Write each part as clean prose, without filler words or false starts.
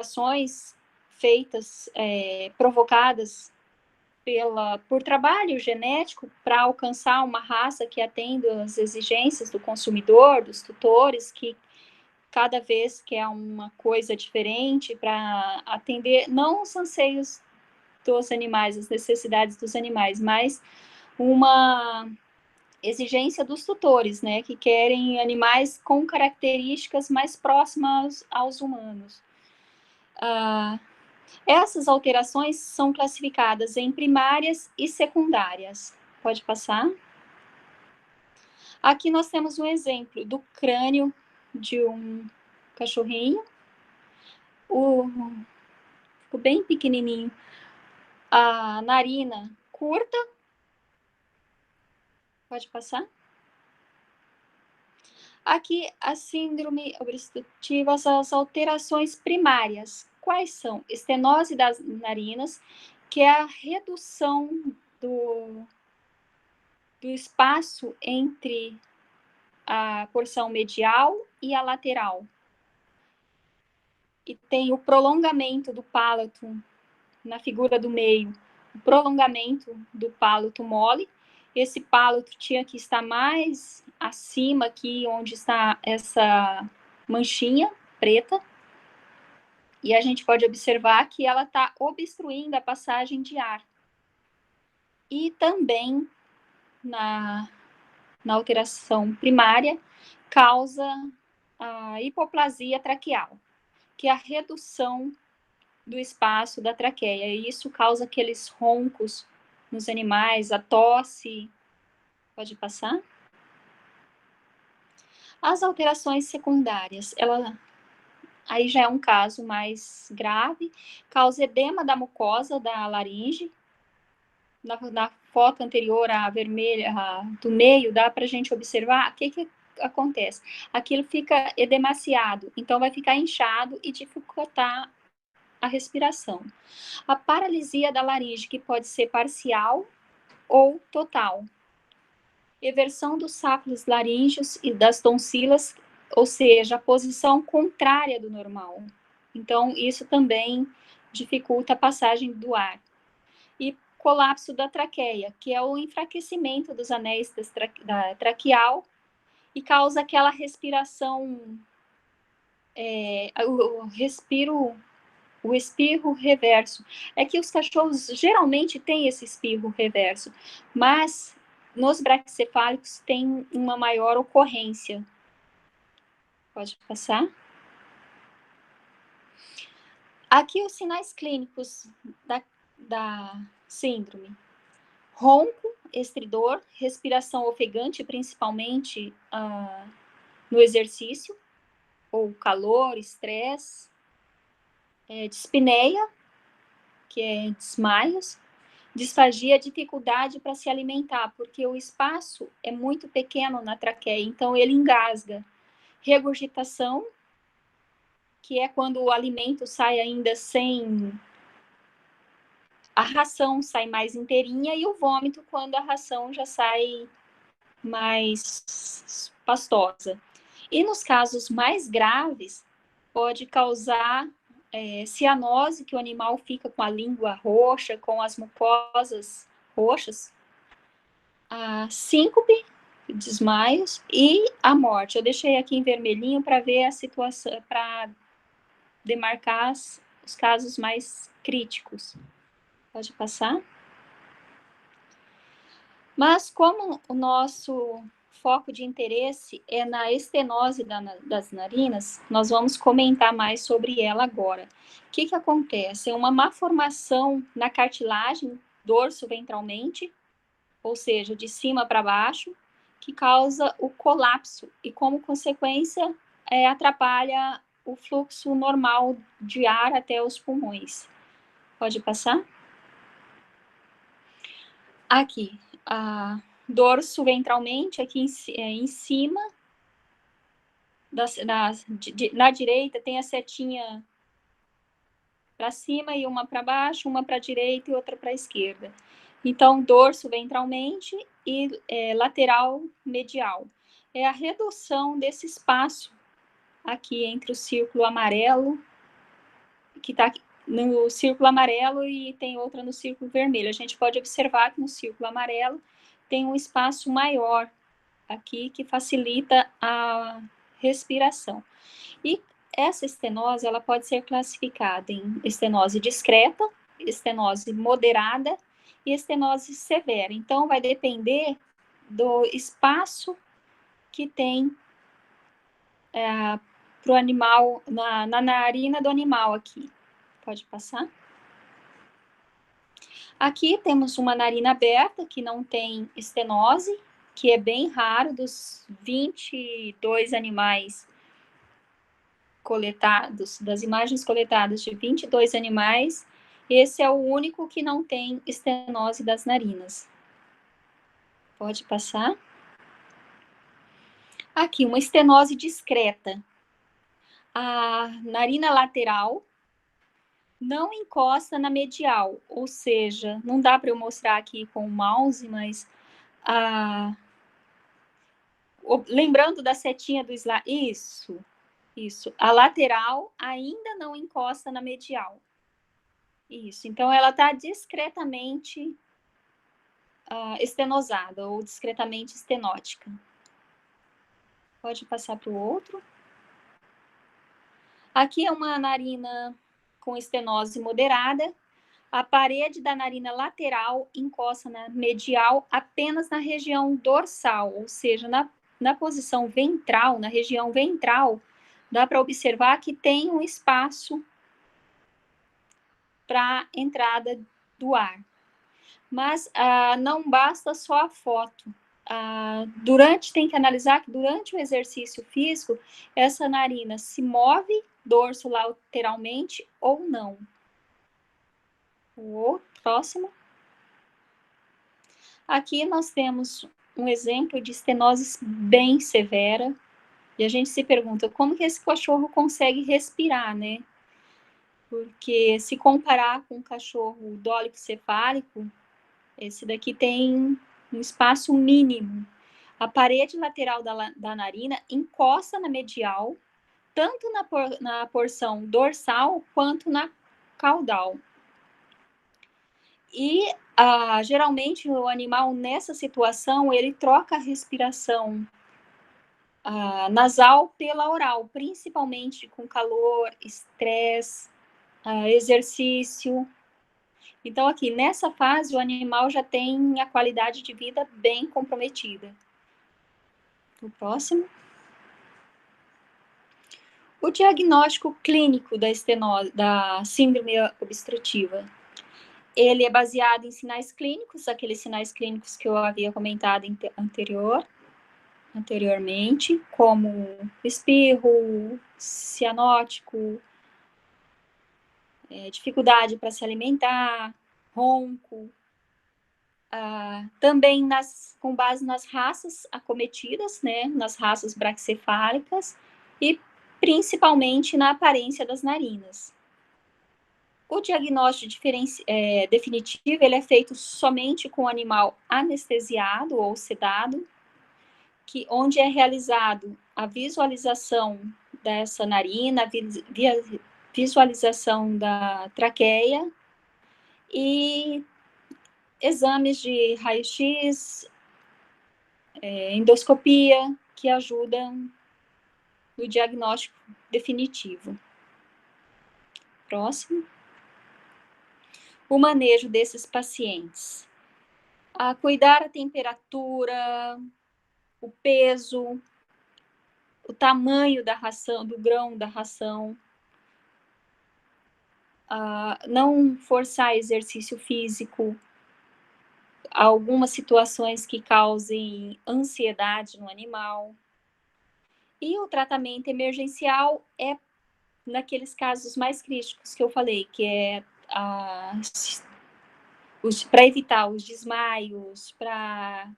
alterações feitas, provocadas por trabalho genético para alcançar uma raça que atenda às exigências do consumidor, dos tutores, que cada vez quer uma coisa diferente para atender, não os anseios dos animais, as necessidades dos animais, mas uma exigência dos tutores, né, que querem animais com características mais próximas aos humanos. Essas alterações são classificadas em primárias e secundárias. Pode passar? Aqui nós temos um exemplo do crânio de um cachorrinho. Ficou bem pequenininho. A narina curta. Pode passar? Aqui, a síndrome obstrutiva, as alterações primárias. Quais são? Estenose das narinas, que é a redução do espaço entre a porção medial e a lateral. E tem o prolongamento do palato na figura do meio, o prolongamento do palato mole. Esse palato tinha que estar mais acima aqui, onde está essa manchinha preta. E a gente pode observar que ela está obstruindo a passagem de ar. E também, na alteração primária, causa a hipoplasia traqueal, que é a redução do espaço da traqueia. E isso causa aqueles roncos nos animais, a tosse. Pode passar? As alterações secundárias, aí já é um caso mais grave, causa edema da mucosa da laringe. Na foto anterior, a vermelha, do meio, dá para a gente observar o que acontece. Aquilo fica edemaciado, então vai ficar inchado e dificultar a respiração. A paralisia da laringe, que pode ser parcial ou total. Eversão dos sacos laríngeos e das tonsilas, ou seja, a posição contrária do normal. Então, isso também dificulta a passagem do ar. E colapso da traqueia, que é o enfraquecimento dos anéis da traqueal e causa aquela respiração, o espirro reverso. É que os cachorros geralmente têm esse espirro reverso, mas nos braquicefálicos tem uma maior ocorrência. Pode passar? Aqui os sinais clínicos da síndrome. Ronco, estridor, respiração ofegante, principalmente no exercício, ou calor, estresse, dispneia, que é desmaios, disfagia, dificuldade para se alimentar, porque o espaço é muito pequeno na traqueia, então ele engasga. Regurgitação, que é quando o alimento sai ainda sem... A ração sai mais inteirinha, e o vômito quando a ração já sai mais pastosa. E nos casos mais graves, pode causar cianose, que o animal fica com a língua roxa, com as mucosas roxas, a síncope, desmaios e a morte. Eu deixei aqui em vermelhinho para ver a situação, para demarcar os casos mais críticos. Pode passar? Mas como o nosso foco de interesse é na estenose das narinas, nós vamos comentar mais sobre ela agora. O que acontece? É uma má formação na cartilagem dorso-ventralmente, ou seja, de cima para baixo, que causa o colapso e, como consequência, atrapalha o fluxo normal de ar até os pulmões. Pode passar? Aqui, dorso ventralmente, aqui em cima, na direita tem a setinha para cima e uma para baixo, uma para a direita e outra para a esquerda. Então, dorso ventralmente e lateral medial. É a redução desse espaço aqui entre o círculo amarelo que está no círculo amarelo e tem outra no círculo vermelho. A gente pode observar que no círculo amarelo tem um espaço maior aqui que facilita a respiração. E essa estenose, ela pode ser classificada em estenose discreta, estenose moderada e estenose severa. Então, vai depender do espaço que tem para o animal, na narina do animal aqui. Pode passar. Aqui temos uma narina aberta, que não tem estenose, que é bem raro, dos 22 animais coletados, das imagens coletadas de 22 animais, esse é o único que não tem estenose das narinas. Pode passar. Aqui, uma estenose discreta. A narina lateral não encosta na medial, ou seja, não dá para eu mostrar aqui com o mouse, mas lembrando da setinha do slide, isso, a lateral ainda não encosta na medial. Isso, então ela está discretamente estenosada ou discretamente estenótica. Pode passar para o outro. Aqui é uma narina com estenose moderada. A parede da narina lateral encosta na medial apenas na região dorsal, ou seja, na posição ventral, na região ventral, dá para observar que tem um espaço para entrada do ar. Mas não basta só a foto. Tem que analisar que durante o exercício físico, essa narina se move dorsolateralmente ou não. O próximo. Aqui nós temos um exemplo de estenose bem severa. E a gente se pergunta, como que esse cachorro consegue respirar, né? Porque se comparar com um cachorro dólico-cefálico, esse daqui tem um espaço mínimo. A parede lateral da narina encosta na medial, tanto na porção dorsal quanto na caudal. E geralmente o animal nessa situação, ele troca a respiração nasal pela oral, principalmente com calor, estresse, exercício. Então, aqui, nessa fase, o animal já tem a qualidade de vida bem comprometida. O próximo. O diagnóstico clínico da síndrome obstrutiva. Ele é baseado em sinais clínicos, aqueles sinais clínicos que eu havia comentado anteriormente, como espirro, cianótico, dificuldade para se alimentar, ronco, também com base nas raças acometidas, né, nas raças braquicefálicas e principalmente na aparência das narinas. O diagnóstico definitivo ele é feito somente com o animal anestesiado ou sedado, onde é realizado a visualização dessa narina, visualização da traqueia e exames de raio-x, endoscopia, que ajudam no diagnóstico definitivo. Próximo. O manejo desses pacientes. Cuidar a temperatura, o peso, o tamanho da ração, do grão da ração, não forçar exercício físico, algumas situações que causem ansiedade no animal. E o tratamento emergencial é naqueles casos mais críticos que eu falei, que é para evitar os desmaios, para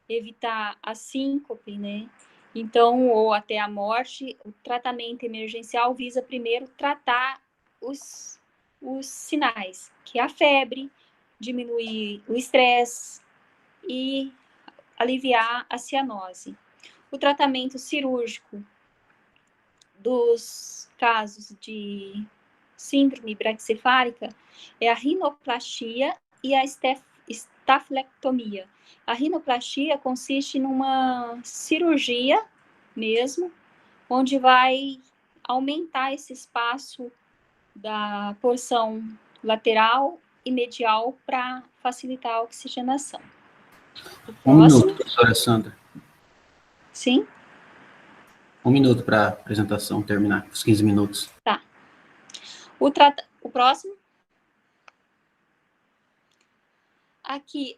evitar a síncope, né? Então, ou até a morte, o tratamento emergencial visa primeiro tratar os sinais, que é a febre, diminuir o estresse e aliviar a cianose. O tratamento cirúrgico dos casos de síndrome braquicefálica é a rinoplastia e a estaflectomia. A rinoplastia consiste numa cirurgia mesmo, onde vai aumentar esse espaço da porção lateral e medial para facilitar a oxigenação. Um minuto, professora Sandra. Sim? 1 minuto para a apresentação terminar, os 15 minutos. Tá. O próximo. Aqui,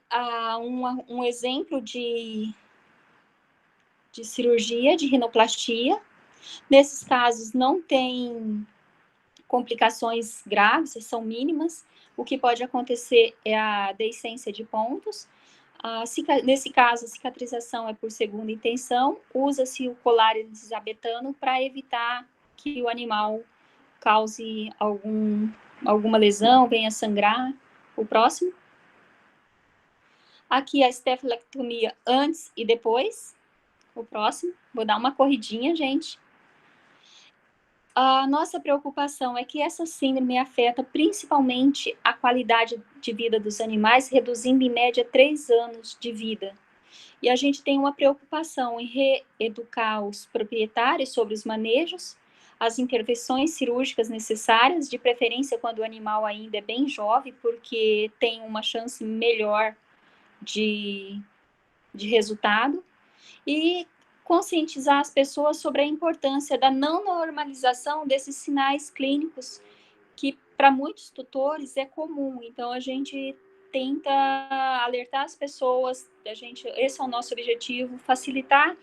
um exemplo de cirurgia de rinoplastia. Nesses casos, não tem complicações graves, são mínimas. O que pode acontecer é a deiscência de pontos. Nesse caso, a cicatrização é por segunda intenção. Usa-se o colar elisabetano para evitar que o animal cause alguma lesão, venha sangrar. O próximo. Aqui a estefilectomia antes e depois. O próximo. Vou dar uma corridinha, gente. A nossa preocupação é que essa síndrome afeta principalmente a qualidade de vida dos animais, reduzindo em média 3 anos de vida. E a gente tem uma preocupação em reeducar os proprietários sobre os manejos, as intervenções cirúrgicas necessárias, de preferência quando o animal ainda é bem jovem, porque tem uma chance melhor de resultado, e conscientizar as pessoas sobre a importância da não normalização desses sinais clínicos, que para muitos tutores é comum. Então, a gente tenta alertar as pessoas, esse é o nosso objetivo, facilitar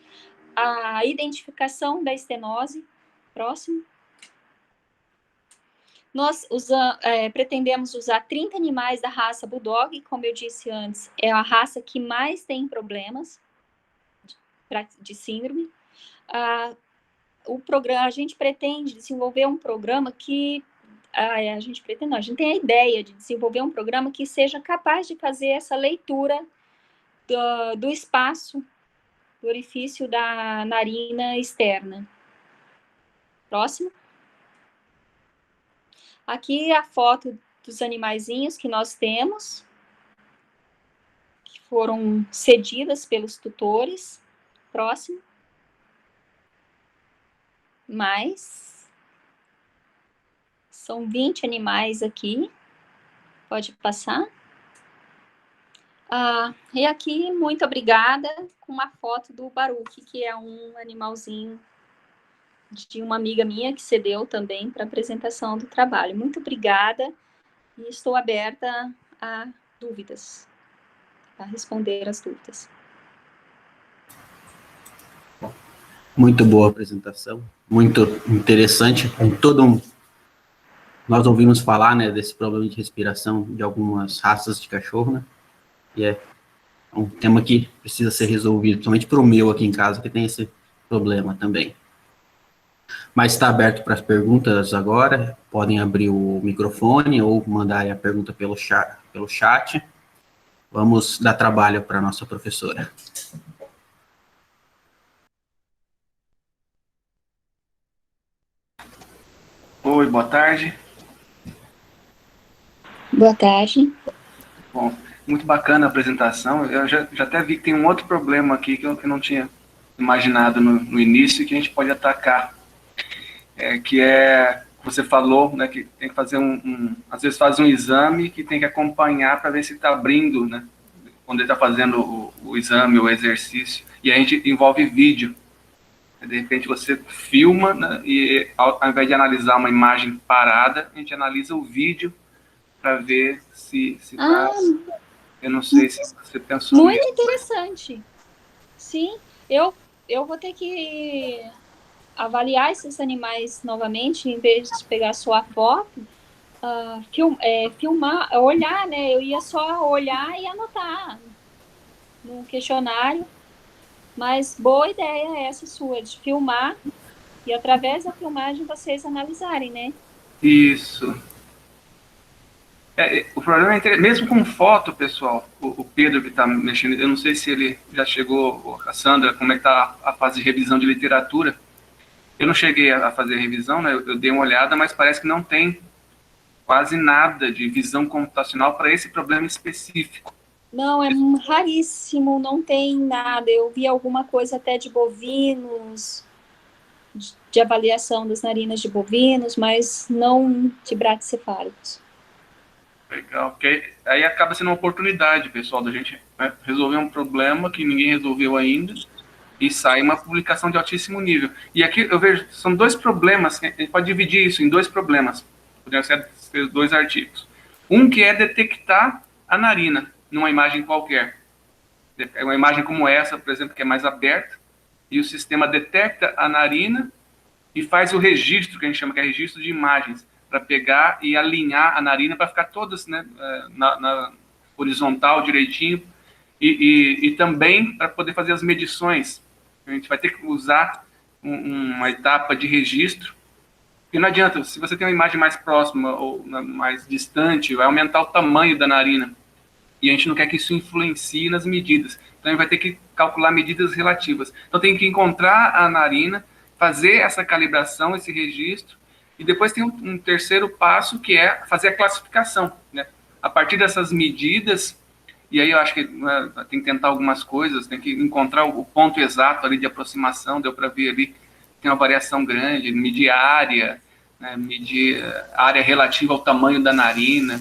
a identificação da estenose. Próximo. Nós pretendemos usar 30 animais da raça Bulldog, como eu disse antes, é a raça que mais tem problemas de síndrome. A gente pretende desenvolver um programa que... a gente tem a ideia de desenvolver um programa que seja capaz de fazer essa leitura do espaço, do orifício da narina externa. Próximo. Aqui a foto dos animaizinhos que nós temos, que foram cedidas pelos tutores. Próximo. Mais. São 20 animais aqui. Pode passar. E aqui, muito obrigada, com uma foto do Baruque, que é um animalzinho de uma amiga minha que cedeu também para a apresentação do trabalho. Muito obrigada e estou aberta a dúvidas, a responder as dúvidas. Muito boa apresentação, muito interessante. Nós ouvimos falar, né, desse problema de respiração de algumas raças de cachorro, né? E é um tema que precisa ser resolvido, principalmente para o meu aqui em casa, que tem esse problema também. Mas está aberto para as perguntas agora. Podem abrir o microfone ou mandar a pergunta pelo chat. Vamos dar trabalho para a nossa professora. Oi, boa tarde. Boa tarde. Bom, muito bacana a apresentação. Eu já até vi que tem um outro problema aqui que eu não tinha imaginado no início, que a gente pode atacar. Você falou, né, que tem que fazer às vezes faz um exame que tem que acompanhar para ver se está abrindo, né, quando ele está fazendo o exame, o exercício, e a gente envolve vídeo. De repente você filma, né, e ao invés de analisar uma imagem parada, a gente analisa o vídeo para ver se faz. Eu não sei se você pensou muito nisso. Muito interessante. Sim, eu vou ter que avaliar esses animais novamente, em vez de pegar só a foto, filmar, olhar, né? Eu ia só olhar e anotar no questionário, mas boa ideia essa sua, de filmar, e através da filmagem vocês analisarem, né? Isso. O problema é, mesmo com foto, pessoal, o Pedro que está mexendo, eu não sei se ele já chegou, a Sandra, como é que está a fase de revisão de literatura. Eu não cheguei a fazer a revisão, né? Eu dei uma olhada, mas parece que não tem quase nada de visão computacional para esse problema específico. Não, é raríssimo, não tem nada. Eu vi alguma coisa até de bovinos, de avaliação das narinas de bovinos, mas não de braquicefálicos. Legal, porque aí acaba sendo uma oportunidade, pessoal, da gente, né, resolver um problema que ninguém resolveu ainda e sai uma publicação de altíssimo nível. E aqui eu vejo, são dois problemas, a gente pode dividir isso em dois problemas, poderiam ser dois artigos. Um que é detectar a narina numa imagem qualquer. É uma imagem como essa, por exemplo, que é mais aberta, e o sistema detecta a narina e faz o registro, que a gente chama que é registro de imagens, para pegar e alinhar a narina para ficar todas, né, na horizontal direitinho, e também para poder fazer as medições. A gente vai ter que usar uma etapa de registro, e não adianta, se você tem uma imagem mais próxima ou mais distante, vai aumentar o tamanho da narina, e a gente não quer que isso influencie nas medidas. Então, a gente vai ter que calcular medidas relativas. Então, tem que encontrar a narina, fazer essa calibração, esse registro, e depois tem um terceiro passo, que é fazer a classificação, né? A partir dessas medidas, e aí eu acho que tem que tentar algumas coisas, tem que encontrar o ponto exato ali de aproximação, deu para ver ali, tem uma variação grande, medir a área, né, medir a área relativa ao tamanho da narina,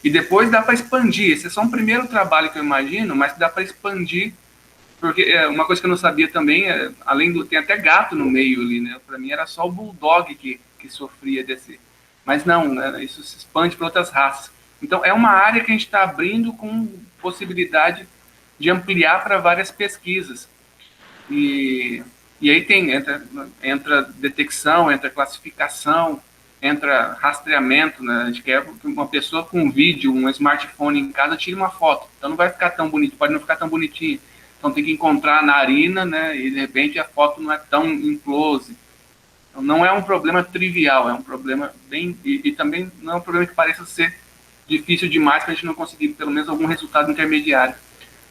e depois dá para expandir. Esse é só um primeiro trabalho que eu imagino, mas dá para expandir, porque uma coisa que eu não sabia também, além do... Tem até gato no meio ali, né? Para mim era só o bulldog que sofria desse... Mas não, né? Isso se expande para outras raças. Então, é uma área que a gente está abrindo com possibilidade de ampliar para várias pesquisas. E aí entra detecção, entra classificação, entra rastreamento, né? A gente quer que uma pessoa com um vídeo, um smartphone em casa, tire uma foto. Então não vai ficar tão bonito, pode não ficar tão bonitinho. Então tem que encontrar a narina, né? E de repente a foto não é tão em close. Então não é um problema trivial, é um problema bem... E também não é um problema que pareça ser difícil demais para a gente não conseguir pelo menos algum resultado intermediário.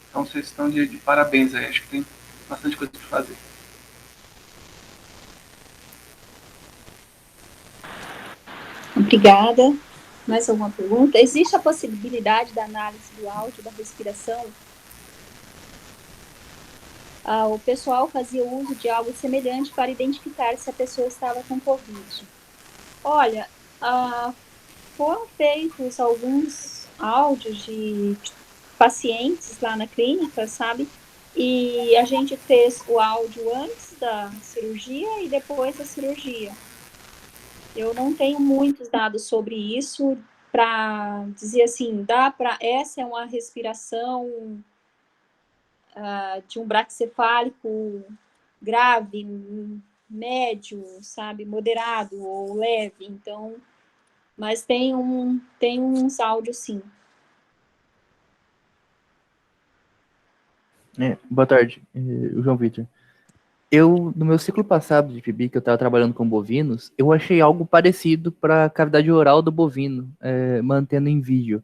Então vocês estão de parabéns aí, acho que tem bastante coisa para fazer. Obrigada. Mais alguma pergunta? Existe a possibilidade da análise do áudio da respiração? O pessoal fazia uso de algo semelhante para identificar se a pessoa estava com Covid. Olha, foram feitos alguns áudios de pacientes lá na clínica, sabe? E a gente fez o áudio antes da cirurgia e depois da cirurgia. Eu não tenho muitos dados sobre isso para dizer assim, essa é uma respiração de um braquicefálico grave, médio, sabe, moderado ou leve. Então, mas tem uns áudios, sim. Boa tarde, João Vitor. No meu ciclo passado de FIBI, que eu estava trabalhando com bovinos, eu achei algo parecido para a cavidade oral do bovino, mantendo em vídeo.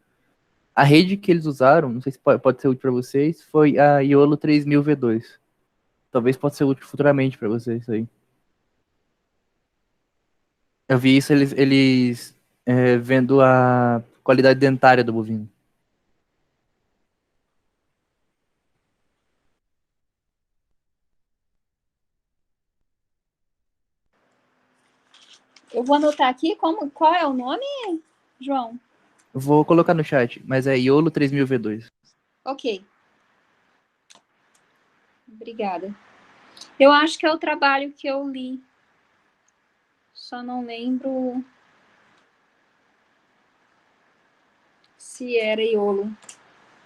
A rede que eles usaram, não sei se pode ser útil para vocês, foi a Iolo 3000 V2. Talvez possa ser útil futuramente para vocês aí. Eu vi isso eles vendo a qualidade dentária do bovino. Eu vou anotar aqui qual é o nome, João? Eu vou colocar no chat, mas é Iolo 3000 V2. Ok. Obrigada. Eu acho que é o trabalho que eu li. Só não lembro se era Iolo.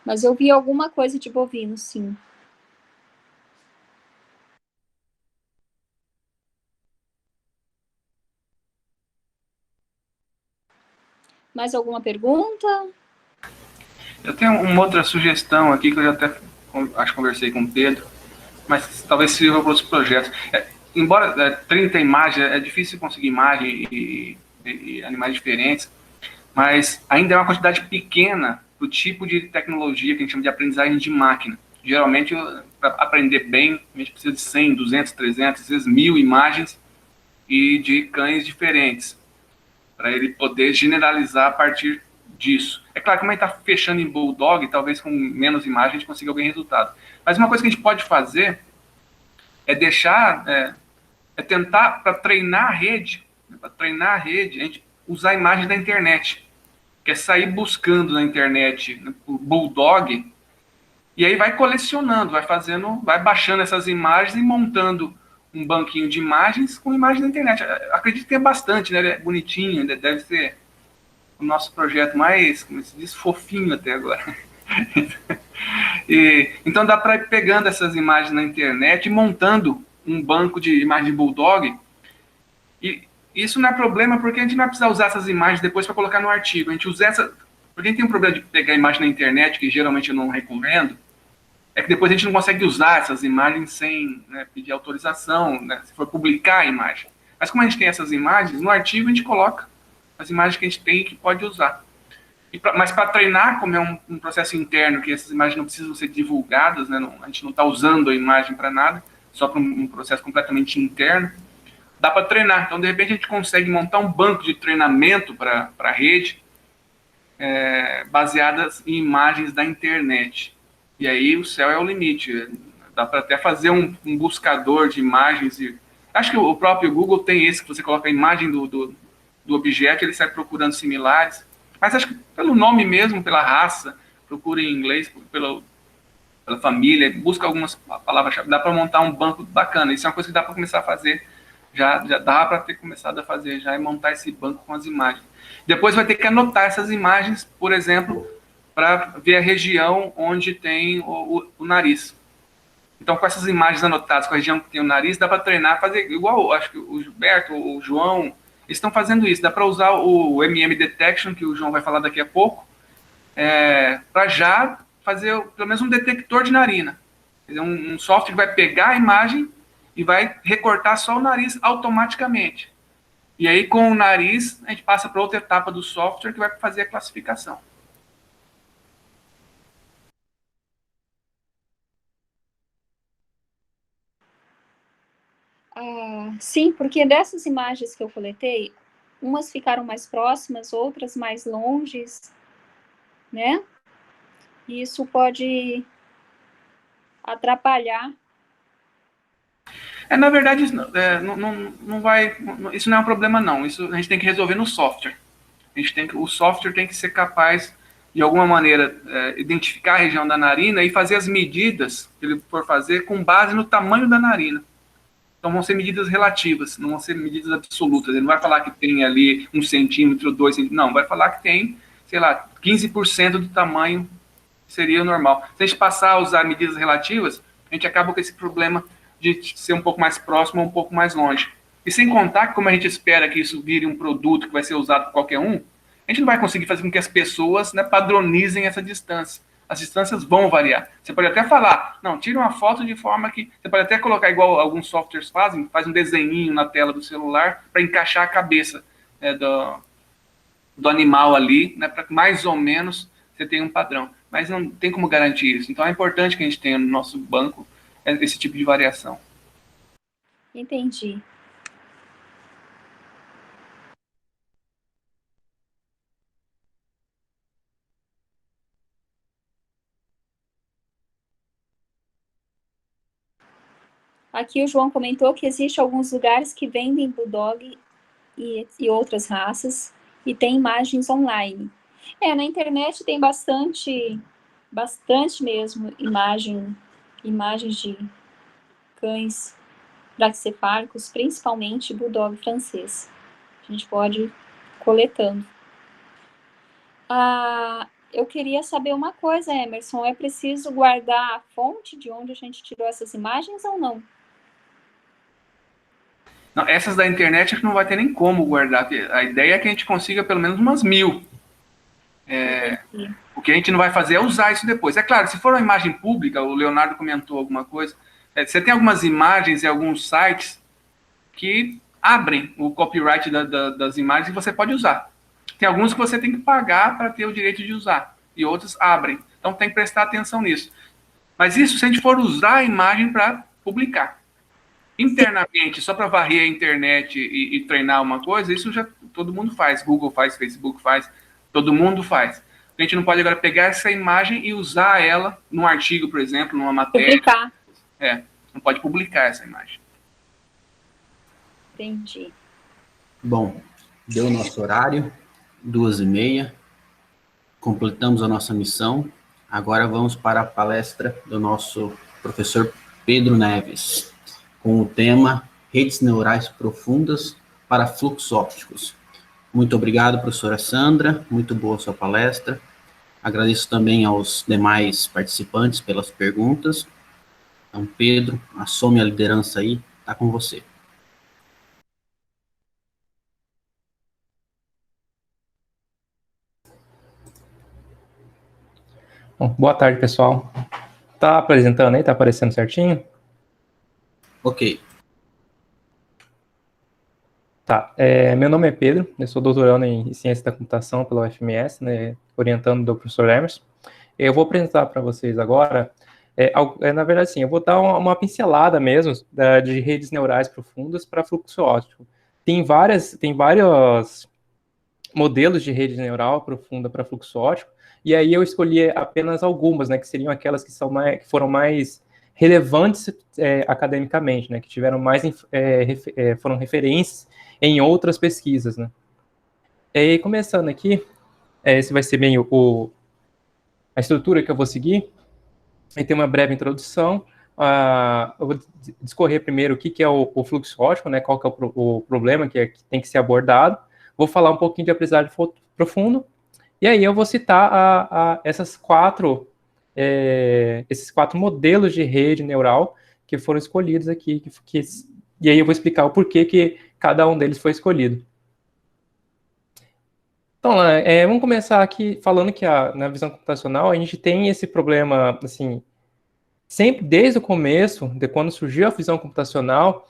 Mas eu vi alguma coisa de bovino, sim. Mais alguma pergunta? Eu tenho uma outra sugestão aqui, que eu já até acho que conversei com o Pedro, mas talvez sirva para outros projetos. Embora 30 imagens, é difícil conseguir imagem e animais diferentes, mas ainda é uma quantidade pequena do tipo de tecnologia que a gente chama de aprendizagem de máquina. Geralmente, para aprender bem, a gente precisa de 100, 200, 300, às vezes 1000 imagens e de cães diferentes. para ele poder generalizar a partir disso. É claro que como a gente está fechando em Bulldog, talvez com menos imagem a gente consiga algum resultado. Mas uma coisa que a gente pode fazer é deixar, tentar, para treinar a rede, a gente usar a imagem da internet, que é sair buscando na internet, né, por Bulldog, e aí vai colecionando, vai baixando essas imagens e montando um banquinho de imagens com imagens da internet. Acredito que tem bastante, né? Ele é bonitinho, deve ser o nosso projeto mais, como se diz, fofinho até agora. Então dá para ir pegando essas imagens na internet e montando um banco de imagens de Bulldog. E isso não é problema, porque a gente não vai precisar usar essas imagens depois para colocar no artigo. A gente usa porque a gente tem um problema de pegar imagem na internet, que geralmente eu não recomendo, é que depois a gente não consegue usar essas imagens sem, né, pedir autorização, né, se for publicar a imagem. Mas como a gente tem essas imagens, no artigo a gente coloca as imagens que a gente tem que pode usar. Mas para treinar, como é um processo interno, que essas imagens não precisam ser divulgadas, né, a gente não está usando a imagem para nada, só para um processo completamente interno, dá para treinar. Então, de repente, a gente consegue montar um banco de treinamento para a rede, baseadas em imagens da internet. E aí o céu é o limite. Dá para até fazer um buscador de imagens. Acho que o próprio Google tem esse, que você coloca a imagem do objeto, ele sai procurando similares. Mas acho que pelo nome mesmo, pela raça, procura em inglês, pela família, busca algumas palavras-chave, dá para montar um banco bacana. Isso é uma coisa que dá para começar a fazer. Já dá para ter começado a fazer, já é montar esse banco com as imagens. Depois vai ter que anotar essas imagens, por exemplo, para ver a região onde tem o nariz. Então, com essas imagens anotadas, com a região que tem o nariz, dá para treinar, fazer igual, acho que o Gilberto, o João, eles estão fazendo isso. Dá para usar o MM Detection, que o João vai falar daqui a pouco, para já fazer pelo menos um detector de narina. Quer dizer, um software que vai pegar a imagem e vai recortar só o nariz automaticamente. E aí, com o nariz, a gente passa para outra etapa do software que vai fazer a classificação. Sim, porque dessas imagens que eu coletei, umas ficaram mais próximas, outras mais longes, né? E isso pode atrapalhar. Na verdade, não vai. Isso não é um problema, não. Isso a gente tem que resolver no software. O software tem que ser capaz, de alguma maneira, identificar a região da narina e fazer as medidas que ele for fazer com base no tamanho da narina. Então vão ser medidas relativas, não vão ser medidas absolutas. Ele não vai falar que tem ali 1 centímetro, 2 centímetros. Não, vai falar que tem, sei lá, 15% do tamanho que seria o normal. Se a gente passar a usar medidas relativas, a gente acaba com esse problema de ser um pouco mais próximo ou um pouco mais longe. E sem contar que, como a gente espera que isso vire um produto que vai ser usado por qualquer um, a gente não vai conseguir fazer com que as pessoas, né, padronizem essa distância. As distâncias vão variar. Você pode até falar, não, tira uma foto de forma que... Você pode até colocar, igual alguns softwares fazem, faz um desenhinho na tela do celular para encaixar a cabeça, né, do animal ali, né, para que mais ou menos você tenha um padrão. Mas não tem como garantir isso. Então é importante que a gente tenha no nosso banco esse tipo de variação. Entendi. Aqui o João comentou que existe alguns lugares que vendem Bulldog e outras raças e tem imagens online. Na internet tem bastante mesmo imagens de cães braquicefálicos, principalmente Bulldog francês. A gente pode ir coletando. Eu queria saber uma coisa, Emerson, é preciso guardar a fonte de onde a gente tirou essas imagens ou não? Não, essas da internet acho que não vai ter nem como guardar. A ideia é que a gente consiga pelo menos umas 1000. O que a gente não vai fazer é usar isso depois. É claro, se for uma imagem pública, o Leonardo comentou alguma coisa, você tem algumas imagens em alguns sites que abrem o copyright das imagens e você pode usar. Tem alguns que você tem que pagar para ter o direito de usar, e outros abrem. Então tem que prestar atenção nisso. Mas isso se a gente for usar a imagem para publicar. Internamente, só para varrer a internet e treinar uma coisa, isso já todo mundo faz. Google faz, Facebook faz, todo mundo faz. A gente não pode agora pegar essa imagem e usar ela num artigo, por exemplo, numa matéria. Publicar. Não pode publicar essa imagem. Entendi. Bom, deu o nosso horário, 2h30. Completamos a nossa missão. Agora vamos para a palestra do nosso professor Pedro Neves, com o tema Redes Neurais Profundas para Fluxos Ópticos. Muito obrigado, professora Sandra, muito boa a sua palestra. Agradeço também aos demais participantes pelas perguntas. Então, Pedro, assume a liderança aí, está com você. Bom, boa tarde, pessoal. Tá apresentando aí? Tá aparecendo certinho? Ok. Tá. Meu nome é Pedro, eu sou doutorando em Ciência da Computação pela UFMS, né, orientando do professor Emerson. Eu vou apresentar para vocês agora, na verdade, sim, eu vou dar uma pincelada mesmo de redes neurais profundas para fluxo óptico. Tem vários modelos de rede neural profunda para fluxo óptico, e aí eu escolhi apenas algumas, né, que seriam aquelas que foram mais relevantes academicamente, né, que tiveram mais foram referências em outras pesquisas, né. E começando aqui, esse vai ser bem a estrutura que eu vou seguir. Aí tem uma breve introdução. Eu vou discorrer primeiro o que é o fluxo óptico, né, qual que é o problema que tem que ser abordado. Vou falar um pouquinho de aprendizagem profundo, e aí eu vou citar esses quatro modelos de rede neural que foram escolhidos aqui, e aí eu vou explicar o porquê que cada um deles foi escolhido. Então, vamos começar aqui falando que na visão computacional a gente tem esse problema, assim, sempre desde o começo, de quando surgiu a visão computacional,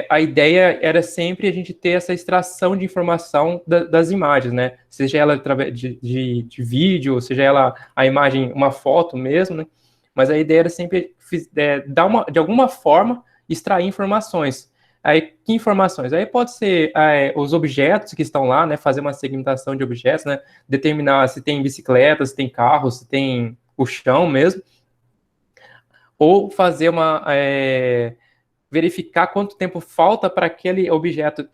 a ideia era sempre a gente ter essa extração de informação das imagens, né? Seja ela através de vídeo, seja ela a imagem, uma foto mesmo, né? Mas a ideia era sempre de alguma forma, extrair informações. Aí, que informações? Aí pode ser os objetos que estão lá, né? Fazer uma segmentação de objetos, né? Determinar se tem bicicletas, se tem carros, se tem o chão mesmo. Ou fazer verificar quanto tempo falta para aquele objeto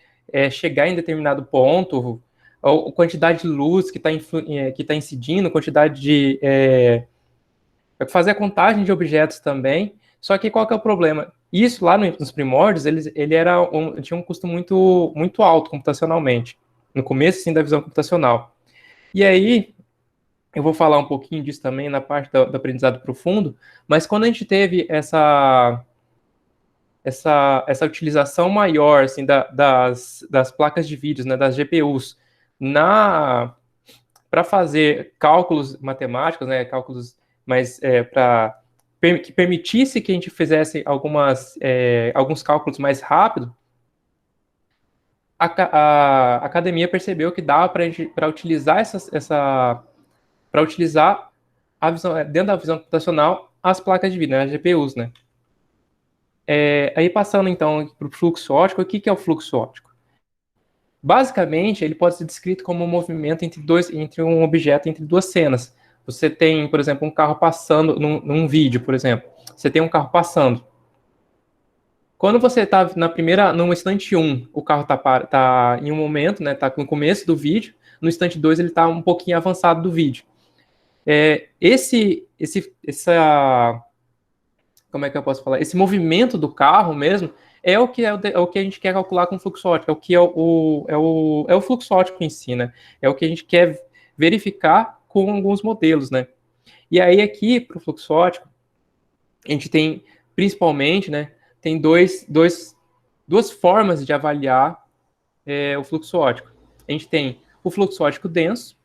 chegar em determinado ponto, ou quantidade de luz que está incidindo, quantidade de... fazer a contagem de objetos também. Só que qual que é o problema? Isso lá nos primórdios, ele tinha um custo muito, muito alto computacionalmente, no começo, sim, da visão computacional. E aí, eu vou falar um pouquinho disso também na parte do aprendizado profundo, mas quando a gente teve essa utilização maior assim, das placas de vídeo, né, das GPUs, para fazer cálculos matemáticos, né, cálculos mais que permitisse que a gente fizesse alguns cálculos mais rápido, a academia percebeu que dava para utilizar para utilizar dentro da visão computacional as placas de vídeo, né, as GPUs, né. Aí passando então para o fluxo óptico, o que é o fluxo óptico? Basicamente, ele pode ser descrito como um movimento entre um objeto, entre duas cenas. Você tem, por exemplo, um carro passando, num vídeo, por exemplo. Você tem um carro passando. Quando você está no instante 1, o carro está em um momento, né, está no começo do vídeo. No instante 2, ele está um pouquinho avançado do vídeo. Como é que eu posso falar? Esse movimento do carro mesmo é o que a gente quer calcular com fluxo óptico, é o fluxo óptico em si, né? É o que a gente quer verificar com alguns modelos, né? E aí aqui, para o fluxo óptico, a gente tem, principalmente, né, tem duas formas de avaliar o fluxo óptico. A gente tem o fluxo óptico denso,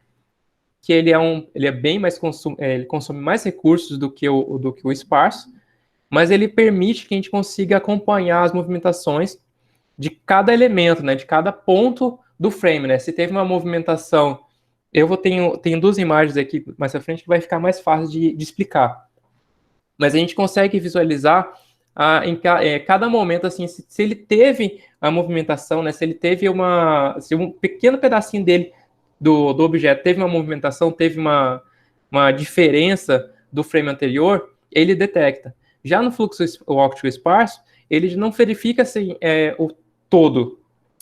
que ele é bem mais ele consome mais recursos do que o esparso, mas ele permite que a gente consiga acompanhar as movimentações de cada elemento, né, de cada ponto do frame, né. Se teve uma movimentação, tenho duas imagens aqui mais à frente que vai ficar mais fácil de explicar. Mas a gente consegue visualizar cada momento, assim, se ele teve a movimentação, né, se ele teve se um pequeno pedacinho dele, do objeto, teve uma movimentação, teve uma diferença do frame anterior, ele detecta. Já no fluxo óptico esparso, ele não verifica assim, o todo,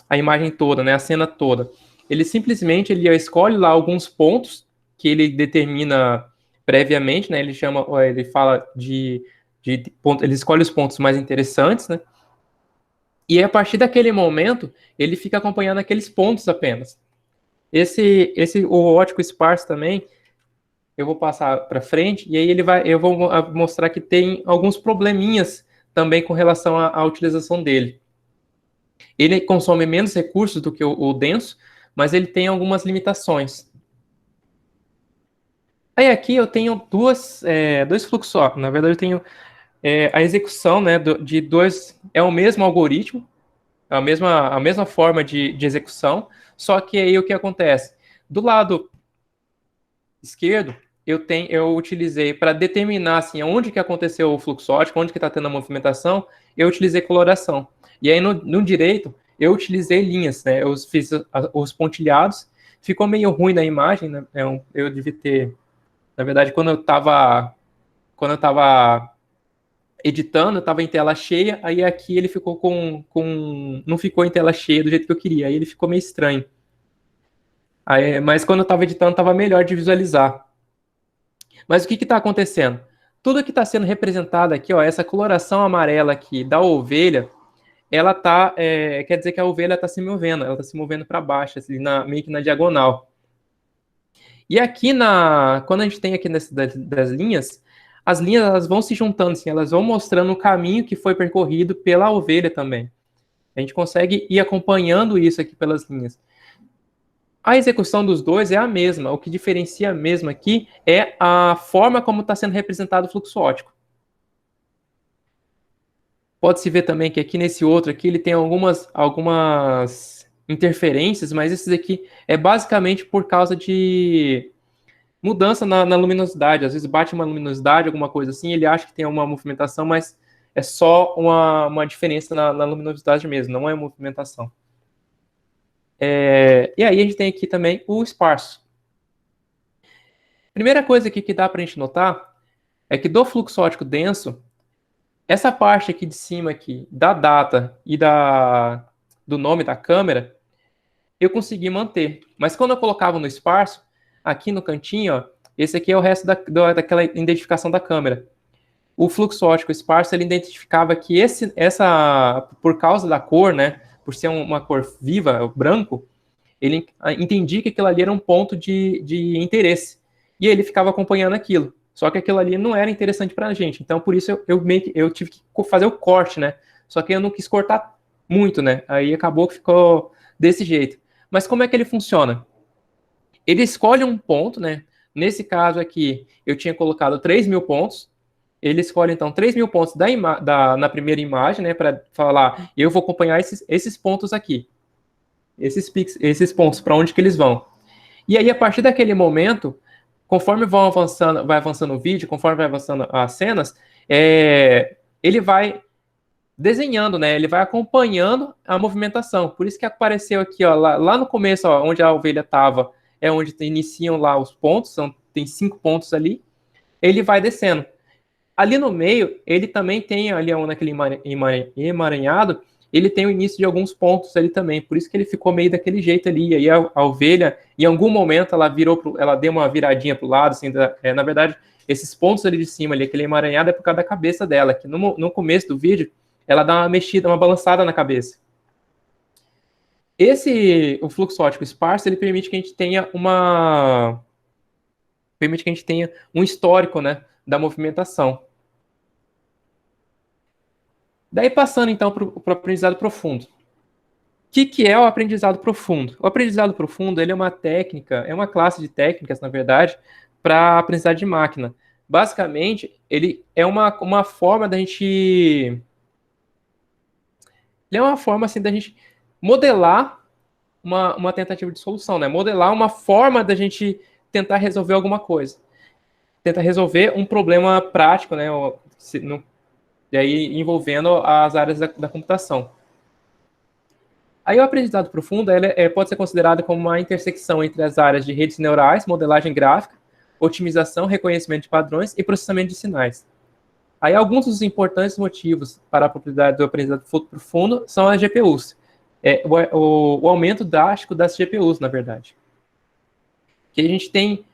a imagem toda, né, a cena toda. Ele simplesmente escolhe lá alguns pontos que ele determina previamente, né, ele fala ele escolhe os pontos mais interessantes, né, e a partir daquele momento, ele fica acompanhando aqueles pontos apenas. O óptico esparso também, eu vou passar para frente, e aí eu vou mostrar que tem alguns probleminhas também com relação à utilização dele. Ele consome menos recursos do que o denso, mas ele tem algumas limitações. Aí aqui eu tenho dois fluxos, na verdade eu tenho a execução, né, de dois, é o mesmo algoritmo, a mesma forma de execução, só que aí o que acontece? Do lado esquerdo, eu utilizei para determinar assim, onde que aconteceu o fluxo óptico, onde que está tendo a movimentação, eu utilizei coloração. E aí no direito, eu utilizei linhas, né? Eu fiz os pontilhados, ficou meio ruim na imagem, né? Eu devia ter, na verdade, quando eu estava editando, eu estava em tela cheia, aí aqui ele ficou não ficou em tela cheia do jeito que eu queria, aí ele ficou meio estranho. Mas quando eu estava editando, estava melhor de visualizar. Mas o que está acontecendo? Tudo que está sendo representado aqui, essa coloração amarela aqui da ovelha, ela quer dizer que a ovelha está se movendo, ela está se movendo para baixo, assim, meio que na diagonal. E aqui, quando a gente tem aqui das linhas, as linhas elas vão se juntando, assim, elas vão mostrando o caminho que foi percorrido pela ovelha também. A gente consegue ir acompanhando isso aqui pelas linhas. A execução dos dois é a mesma. O que diferencia mesmo aqui é a forma como está sendo representado o fluxo óptico. Pode-se ver também que aqui nesse outro aqui ele tem algumas interferências, mas esses aqui é basicamente por causa de mudança na luminosidade. Às vezes bate uma luminosidade, alguma coisa assim, ele acha que tem uma movimentação, mas é só uma diferença na luminosidade mesmo, não é movimentação. E aí a gente tem aqui também o esparso. Primeira coisa aqui que dá para a gente notar é que do fluxo óptico denso, essa parte aqui de cima aqui, da data e do nome da câmera, eu consegui manter. Mas quando eu colocava no esparso, aqui no cantinho, esse aqui é o resto daquela identificação da câmera. O fluxo óptico esparso, ele identificava que por causa da cor, né, por ser uma cor viva, o branco, ele entendia que aquilo ali era um ponto de interesse. E ele ficava acompanhando aquilo. Só que aquilo ali não era interessante para a gente. Então, por isso, eu tive que fazer o corte, né? Só que eu não quis cortar muito, né? Aí acabou que ficou desse jeito. Mas como é que ele funciona? Ele escolhe um ponto, né? Nesse caso aqui, eu tinha colocado 3.000 pontos. Ele escolhe, então, 3.000 pontos na primeira imagem, né? Para falar, eu vou acompanhar esses pontos aqui. Esses pontos, para onde que eles vão. E aí, a partir daquele momento, conforme vai avançando o vídeo, conforme vai avançando as cenas, ele vai desenhando, né? Ele vai acompanhando a movimentação. Por isso que apareceu aqui, lá no começo, onde a ovelha estava, é onde iniciam lá os pontos, tem 5 pontos ali. Ele vai descendo. Ali no meio, ele também tem ali naquele emaranhado, ele tem o início de alguns pontos ali também, por isso que ele ficou meio daquele jeito ali, e aí a ovelha, em algum momento, ela deu uma viradinha pro lado, assim, na verdade, esses pontos ali de cima, ali, aquele emaranhado é por causa da cabeça dela, que no começo do vídeo, ela dá uma mexida, uma balançada na cabeça. O fluxo óptico esparso, ele permite que a gente tenha um histórico, né, da movimentação. Daí passando, então, para o aprendizado profundo. O que é o aprendizado profundo? O aprendizado profundo ele é uma técnica, é uma classe de técnicas, na verdade, para aprendizagem de máquina. Basicamente, ele é uma forma da gente... Ele é uma forma, assim, da gente modelar uma tentativa de solução, né? Modelar uma forma da gente tentar resolver alguma coisa. Tentar resolver um problema prático, né? e aí envolvendo as áreas da computação. Aí o aprendizado profundo pode ser considerado como uma intersecção entre as áreas de redes neurais, modelagem gráfica, otimização, reconhecimento de padrões e processamento de sinais. Aí alguns dos importantes motivos para a propriedade do aprendizado profundo são as GPUs. O aumento drástico das GPUs, na verdade. Que a gente tem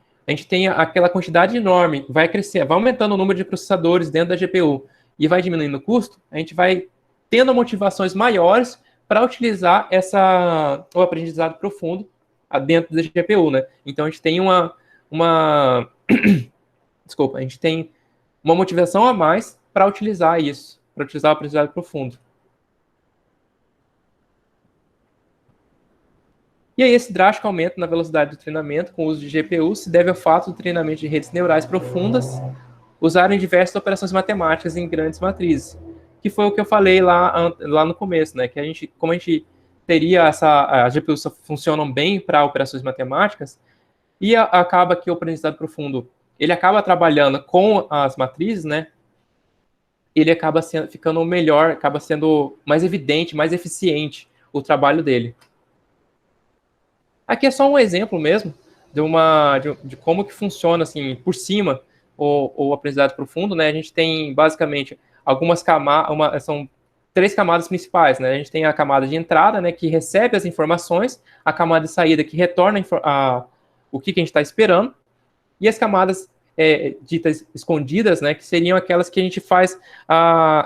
aquela quantidade enorme, vai crescer, vai aumentando o número de processadores dentro da GPU e vai diminuindo o custo, a gente vai tendo motivações maiores para utilizar o aprendizado profundo dentro da GPU, né? Então a gente tem desculpa, a gente tem uma motivação a mais para utilizar isso, para utilizar o aprendizado profundo. E aí esse drástico aumento na velocidade do treinamento com o uso de GPU se deve ao fato do treinamento de redes neurais profundas usarem diversas operações matemáticas em grandes matrizes, que foi o que eu falei lá no começo, né? Que como a gente teria as GPUs só funcionam bem para operações matemáticas, e acaba que o aprendizado profundo, ele acaba trabalhando com as matrizes, né? Ele acaba ficando melhor, acaba sendo mais evidente, mais eficiente o trabalho dele. Aqui é só um exemplo mesmo de como que funciona, assim, por cima, o aprendizado profundo, né? A gente tem, basicamente, algumas camadas, são 3 camadas principais, né? A gente tem a camada de entrada, né, que recebe as informações, a camada de saída que retorna o que a gente está esperando, e as camadas ditas escondidas, né, que seriam aquelas que a gente faz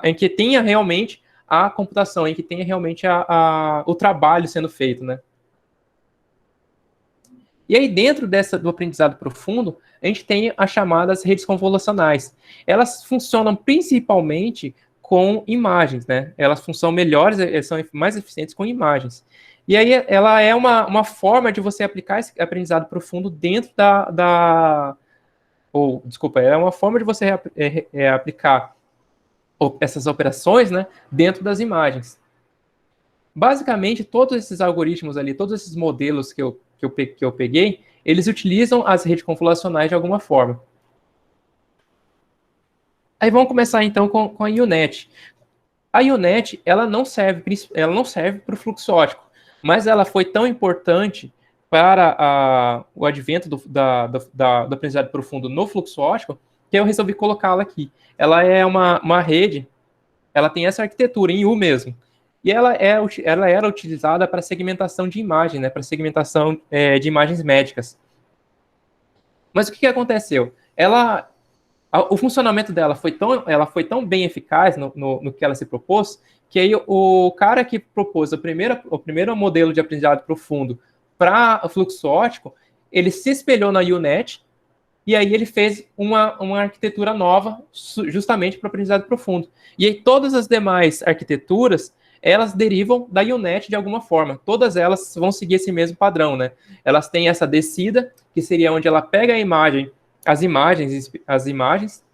em que tenha realmente a computação, em que tenha realmente o trabalho sendo feito, né? E aí, dentro do aprendizado profundo, a gente tem as chamadas redes convolucionais. Elas funcionam principalmente com imagens, né? Elas funcionam melhores, são mais eficientes com imagens. E aí, ela é uma forma de você aplicar esse aprendizado profundo dentro é uma forma de você aplicar essas operações, né, dentro das imagens. Basicamente, todos esses algoritmos ali, todos esses modelos que eu peguei, eles utilizam as redes convolucionais de alguma forma. Aí vamos começar então com a U-Net. A U-Net, ela não serve para o fluxo óptico, mas ela foi tão importante para o advento do aprendizado profundo no fluxo óptico que eu resolvi colocá-la aqui. Ela é uma rede, ela tem essa arquitetura em U mesmo. E ela era utilizada para segmentação de imagem, né, para segmentação de imagens médicas. Mas o que aconteceu? O funcionamento dela foi tão bem eficaz no que ela se propôs, que aí o cara que propôs o primeiro modelo de aprendizado profundo para o fluxo óptico, ele se espelhou na U-Net, e aí ele fez uma arquitetura nova justamente para o aprendizado profundo. E aí todas as demais arquiteturas, elas derivam da U-Net de alguma forma. Todas elas vão seguir esse mesmo padrão, né? Elas têm essa descida, que seria onde ela pega as imagens,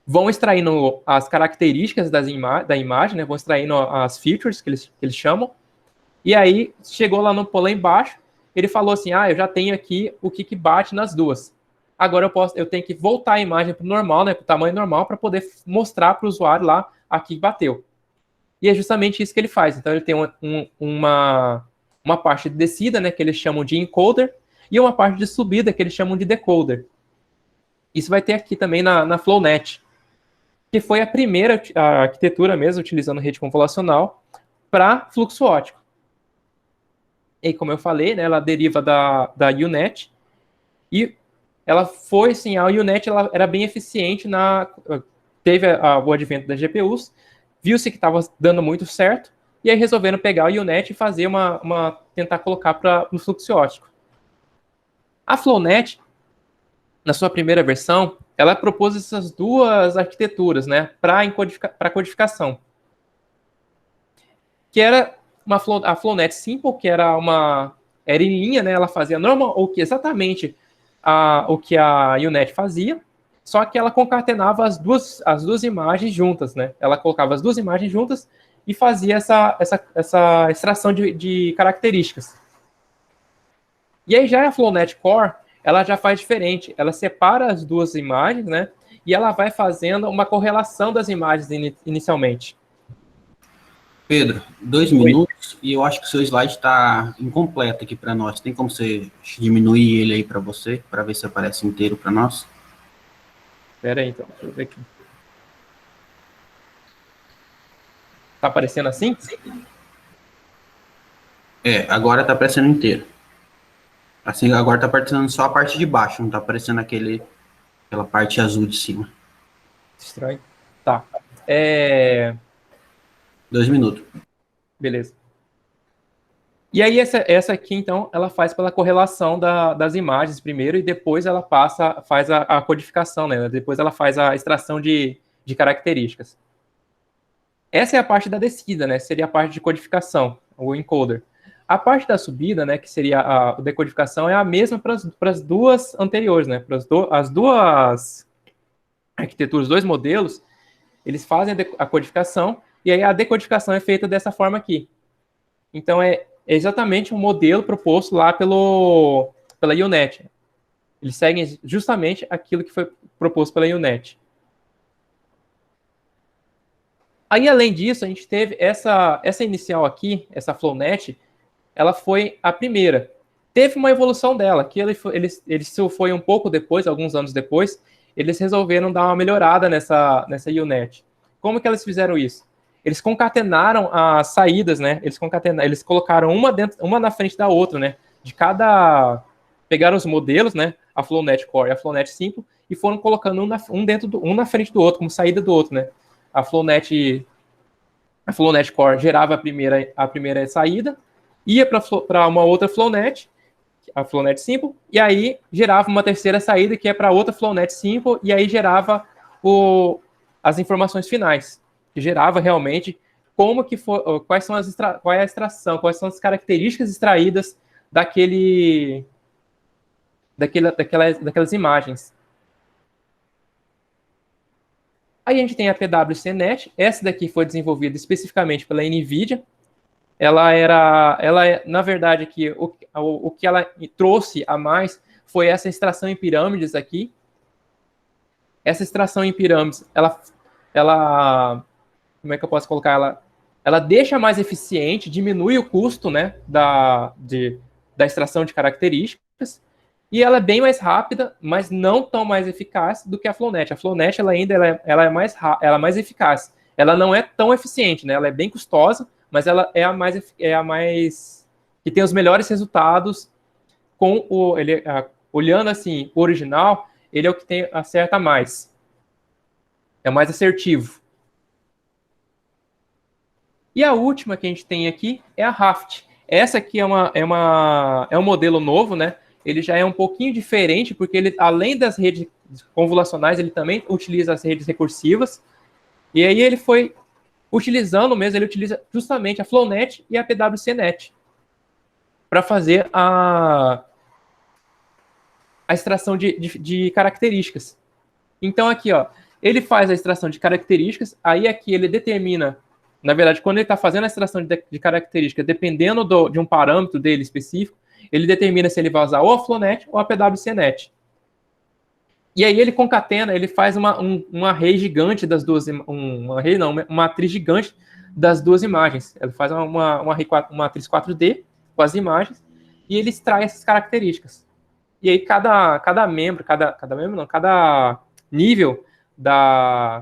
vão extraindo as características da imagem, né? Vão extraindo as features que eles chamam, e aí chegou lá embaixo, ele falou assim, eu já tenho aqui o que bate nas duas. Agora eu tenho que voltar a imagem para o normal, né, para o tamanho normal, para poder mostrar para o usuário lá aqui que bateu. E é justamente isso que ele faz. Então ele tem uma parte de descida, né, que eles chamam de encoder, e uma parte de subida que eles chamam de decoder. Isso vai ter aqui também na FlowNet, que foi a primeira arquitetura mesmo, utilizando rede convolucional, para fluxo óptico. E como eu falei, né, ela deriva da U-Net, e ela foi, assim, a U-Net ela era bem eficiente, teve o advento das GPUs, viu-se que estava dando muito certo, e aí resolveram pegar a U-Net e fazer tentar colocar no fluxo óptico. A FlowNet, na sua primeira versão, ela propôs essas duas arquiteturas, né, para codificação, que era a FlowNet Simple, que era em linha, né, ela fazia exatamente o que a U-Net fazia, só que ela concatenava as duas imagens juntas, né? Ela colocava as duas imagens juntas e fazia essa extração de características. E aí já a FlowNet Core, ela já faz diferente. Ela separa as duas imagens, né? e ela vai fazendo uma correlação das imagens inicialmente. Pedro, 2 minutos e eu acho que o seu slide está incompleto aqui para nós. Tem como você diminuir ele aí para você, para ver se aparece inteiro para nós? Espera aí, então. Deixa eu ver aqui. Tá aparecendo assim? Agora está aparecendo inteiro. Assim, agora está aparecendo só a parte de baixo, não está aparecendo aquela parte azul de cima. Estranho. Tá. 2 minutos. Beleza. E aí, essa aqui, então, ela faz pela correlação das imagens primeiro, e depois ela faz a codificação, né? Depois ela faz a extração de características. Essa é a parte da descida, né? Seria a parte de codificação, o encoder. A parte da subida, né, que seria a decodificação, é a mesma para as duas anteriores, né? As duas arquiteturas, os dois modelos, eles fazem a codificação, e aí a decodificação é feita dessa forma aqui. Então, é exatamente um modelo proposto lá pela UNet. Eles seguem justamente aquilo que foi proposto pela UNet. Aí, além disso, a gente teve essa inicial aqui, essa FlowNet, ela foi a primeira. Teve uma evolução dela, que eles foi um pouco depois, alguns anos depois, eles resolveram dar uma melhorada nessa UNet. Como que eles fizeram isso? Eles concatenaram as saídas, né? Eles colocaram uma na frente da outra, né? Pegaram os modelos, né? A FlowNet Core e a FlowNet Simple, e foram colocando um na frente do outro, como saída do outro, né? A FlowNet Core gerava a primeira saída, ia para uma outra FlowNet, a FlowNet Simple, e aí gerava uma terceira saída, que é para outra FlowNet Simple, e aí gerava as informações finais, que gerava realmente qual é a extração, quais são as características extraídas daquelas imagens. Aí a gente tem a PWCnet, essa daqui foi desenvolvida especificamente pela NVIDIA. Na verdade, aqui, o que ela trouxe a mais foi essa extração em pirâmides aqui. Essa extração em pirâmides, como é que eu posso colocar? Ela deixa mais eficiente, diminui o custo, né, da extração de características, e ela é bem mais rápida, mas não tão mais eficaz do que a FlowNet. A FlowNet ela é mais eficaz. Ela não é tão eficiente, né? Ela é bem custosa, mas ela é a mais que tem os melhores resultados olhando assim, o original, ele é o que acerta mais. É mais assertivo. E a última que a gente tem aqui é a Raft. Essa aqui é um modelo novo, né? Ele já é um pouquinho diferente, porque ele, além das redes convolucionais, ele também utiliza as redes recursivas. E aí ele foi ele utiliza justamente a FlowNet e a PWCnet para fazer a extração de características. Então aqui, ó, ele faz a extração de características, aí aqui ele determina, na verdade, quando ele está fazendo a extração de características, dependendo de um parâmetro dele específico, ele determina se ele vai usar ou a FlowNet ou a PWCnet. E aí ele concatena, ele faz uma array gigante das duas, uma matriz gigante das duas imagens. Ele faz uma matriz 4D com as imagens e ele extrai essas características. E aí cada nível da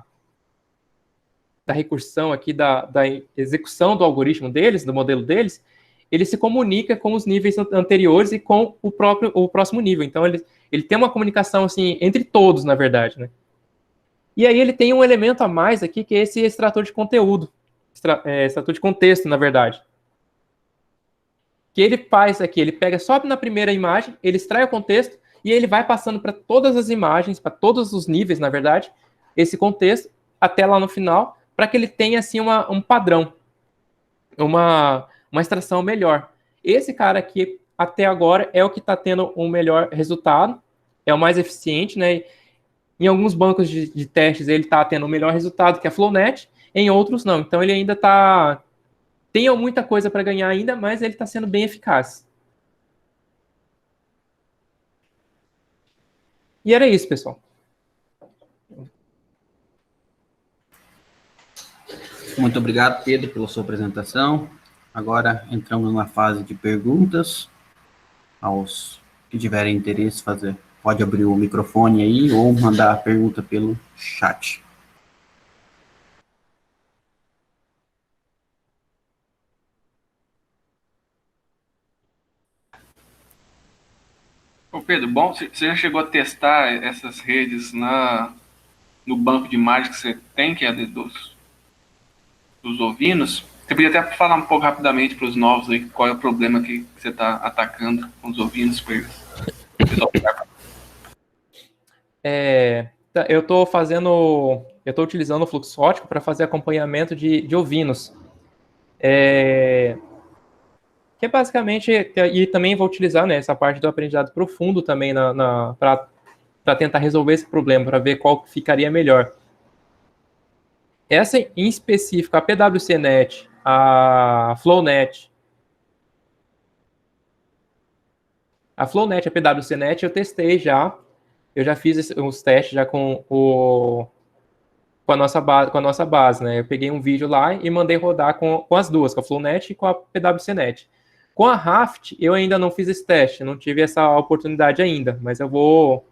recursão aqui, da execução do algoritmo deles, do modelo deles, ele se comunica com os níveis anteriores e com o próximo nível. Então, ele tem uma comunicação assim, entre todos, na verdade. Né? E aí ele tem um elemento a mais aqui, que é esse extrator de conteúdo. Extrator de contexto, na verdade. Que ele faz aqui, ele pega só na primeira imagem, ele extrai o contexto, e ele vai passando para todas as imagens, para todos os níveis, na verdade, esse contexto, até lá no final, para que ele tenha assim um padrão, uma extração melhor. Esse cara aqui, até agora, é o que está tendo um melhor resultado, é o mais eficiente, né? Em alguns bancos de testes ele está tendo um melhor resultado que a FlowNet, em outros não. Então ele ainda tem muita coisa para ganhar ainda, mas ele está sendo bem eficaz. E era isso, pessoal. Muito obrigado, Pedro, pela sua apresentação. Agora entramos na fase de perguntas. Aos que tiverem interesse em fazer, pode abrir o microfone aí ou mandar a pergunta pelo chat. Ô Pedro, bom, você já chegou a testar essas redes no banco de imagens que você tem, que é dos ovinos? Você podia até falar um pouco rapidamente para os novos aí, qual é o problema que você está atacando com os ovinos para eles observar. Eu estou utilizando o fluxo óptico para fazer acompanhamento de ovinos. Que é basicamente, e também vou utilizar, né, essa parte do aprendizado profundo também para tentar resolver esse problema, para ver qual ficaria melhor. Essa em específico, a PwCnet, a FlowNet, a PwCnet eu testei já, eu já fiz os testes já com a nossa base, né? Eu peguei um vídeo lá e mandei rodar com as duas, com a FlowNet e com a PwCnet. Com a Raft, eu ainda não fiz esse teste, não tive essa oportunidade ainda, mas eu vou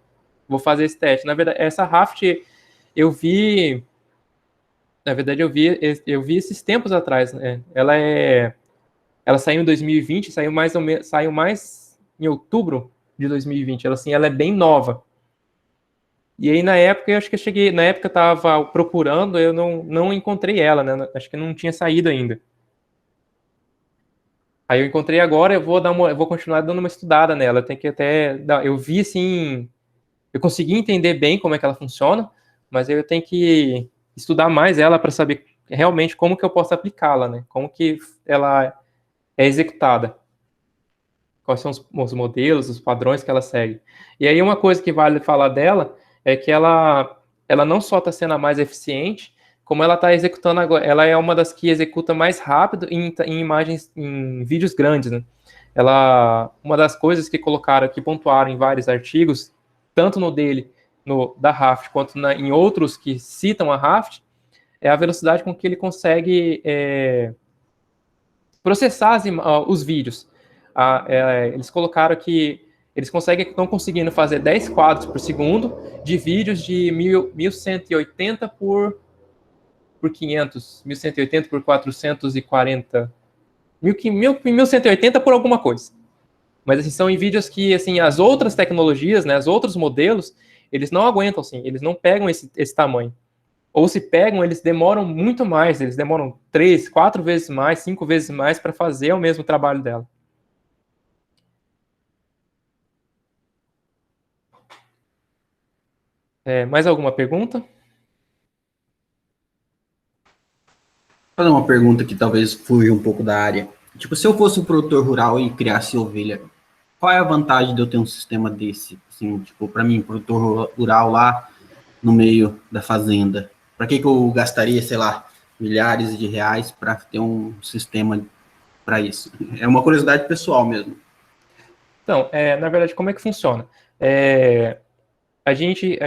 fazer esse teste. Na verdade, essa Raft eu vi esses tempos atrás, né? Ela saiu em 2020, saiu mais em outubro de 2020. Ela é bem nova. E aí, na época, eu acho que eu estava procurando, eu não encontrei ela, né? Acho que não tinha saído ainda. Aí eu encontrei agora, eu vou continuar dando uma estudada nela. Tem que eu vi, assim, eu consegui entender bem como é que ela funciona, mas eu tenho que estudar mais ela para saber realmente como que eu posso aplicá-la, né? Como que ela é executada. Quais são os modelos, os padrões que ela segue. E aí uma coisa que vale falar dela é que ela não só está sendo a mais eficiente, como ela está executando agora, ela é uma das que executa mais rápido em imagens, em vídeos grandes, né? Uma das coisas que pontuaram em vários artigos, tanto no da Raft, quanto em outros que citam a Raft, é a velocidade com que ele consegue processar os vídeos. Eles colocaram que eles estão conseguindo fazer 10 quadros por segundo de vídeos de 1180 por 500, 1180 por 440, 1180 por alguma coisa. Mas assim, são em vídeos que assim, as outras tecnologias, né, os outros modelos, eles não aguentam, assim, eles não pegam esse tamanho. Ou se pegam, eles demoram muito mais, eles demoram 3, 4 vezes mais, 5 vezes mais para fazer o mesmo trabalho dela. Mais alguma pergunta? Vou fazer uma pergunta que talvez fuja um pouco da área. Tipo, se eu fosse um produtor rural e criasse ovelha, qual é a vantagem de eu ter um sistema desse? Assim, tipo, para mim, produtor rural lá no meio da fazenda, para que eu gastaria, sei lá, milhares de reais para ter um sistema para isso? É uma curiosidade pessoal mesmo. Então, na verdade, como é que funciona? A gente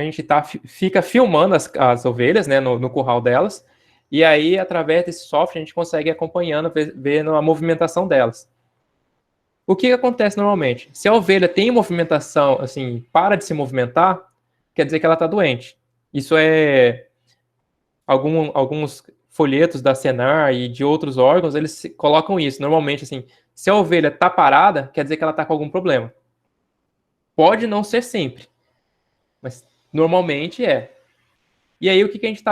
fica filmando as ovelhas, né, no curral delas, e aí, através desse software, a gente consegue ir acompanhando, vendo a movimentação delas. O que acontece normalmente? Se a ovelha tem movimentação, assim, para de se movimentar, quer dizer que ela está doente. Isso alguns folhetos da Senar e de outros órgãos, eles colocam isso. Normalmente, assim, se a ovelha está parada, quer dizer que ela está com algum problema. Pode não ser sempre, mas normalmente é. E aí, o que a gente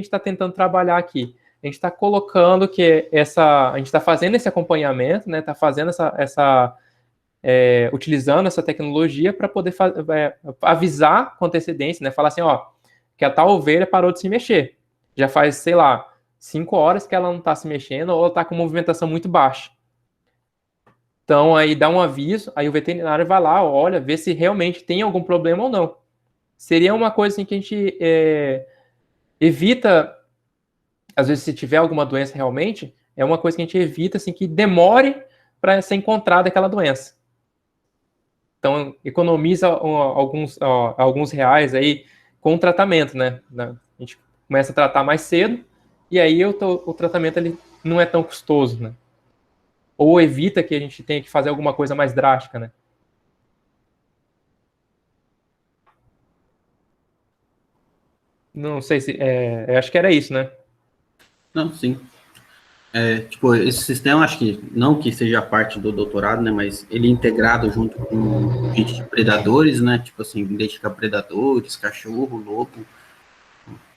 está tentando trabalhar aqui? A gente está colocando que a gente está fazendo esse acompanhamento, né? Está fazendo utilizando essa tecnologia para poder avisar com antecedência, né? Falar assim, ó, que a tal ovelha parou de se mexer. Já faz, sei lá, 5 horas que ela não está se mexendo ou está com movimentação muito baixa. Então, aí dá um aviso, aí o veterinário vai lá, olha, vê se realmente tem algum problema ou não. Seria uma coisa assim que a gente evita, às vezes, se tiver alguma doença realmente, é uma coisa que a gente evita, assim, que demore para ser encontrada aquela doença. Então, economiza alguns reais aí com o tratamento, né? A gente começa a tratar mais cedo e aí o tratamento ele não é tão custoso, né? Ou evita que a gente tenha que fazer alguma coisa mais drástica, né? Não sei se... eu acho que era isso, né? Não, sim. Tipo, esse sistema, acho que não que seja parte do doutorado, né, mas ele é integrado junto com o kit de predadores, né, tipo assim, identificar predadores, cachorro, lobo,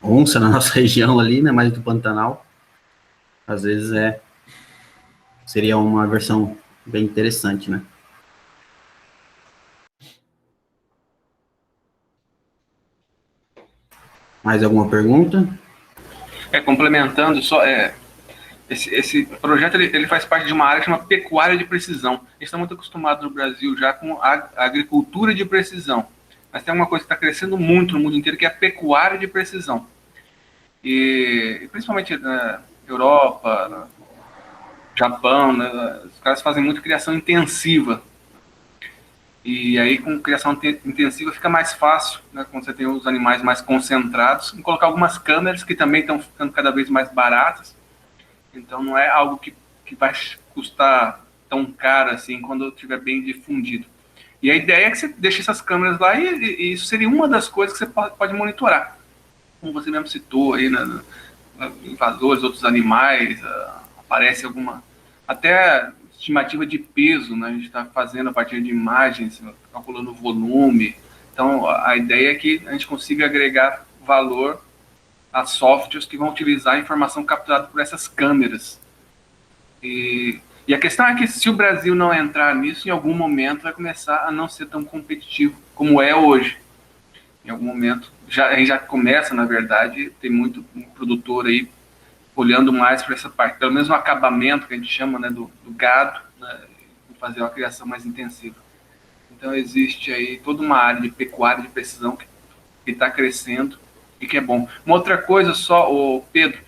onça na nossa região ali, né, mais do Pantanal, às vezes seria uma versão bem interessante, né. Mais alguma pergunta? Complementando, esse projeto ele faz parte de uma área que chama pecuária de precisão. A gente está muito acostumado no Brasil já com a agricultura de precisão. Mas tem uma coisa que está crescendo muito no mundo inteiro, que é a pecuária de precisão. E principalmente na Europa, Japão, né, os caras fazem muito criação intensiva. E aí, com criação intensiva, fica mais fácil, né, quando você tem os animais mais concentrados, em colocar algumas câmeras que também estão ficando cada vez mais baratas. Então, não é algo que vai custar tão caro assim quando estiver bem difundido. E a ideia é que você deixe essas câmeras lá e isso seria uma das coisas que você pode monitorar. Como você mesmo citou aí, né, invasores, outros animais, aparece alguma... Até estimativa de peso, né, a gente está fazendo a partir de imagens, calculando o volume. Então, a ideia é que a gente consiga agregar valor a softwares que vão utilizar a informação capturada por essas câmeras. E a questão é que se o Brasil não entrar nisso, em algum momento vai começar a não ser tão competitivo como é hoje. Em algum momento, a gente já começa, na verdade, tem muito produtor aí olhando mais para essa parte, pelo menos no acabamento, que a gente chama, né, do gado, né, fazer uma criação mais intensiva. Então existe aí toda uma área de pecuária de precisão que está crescendo e que é bom. Uma outra coisa só, Pedro,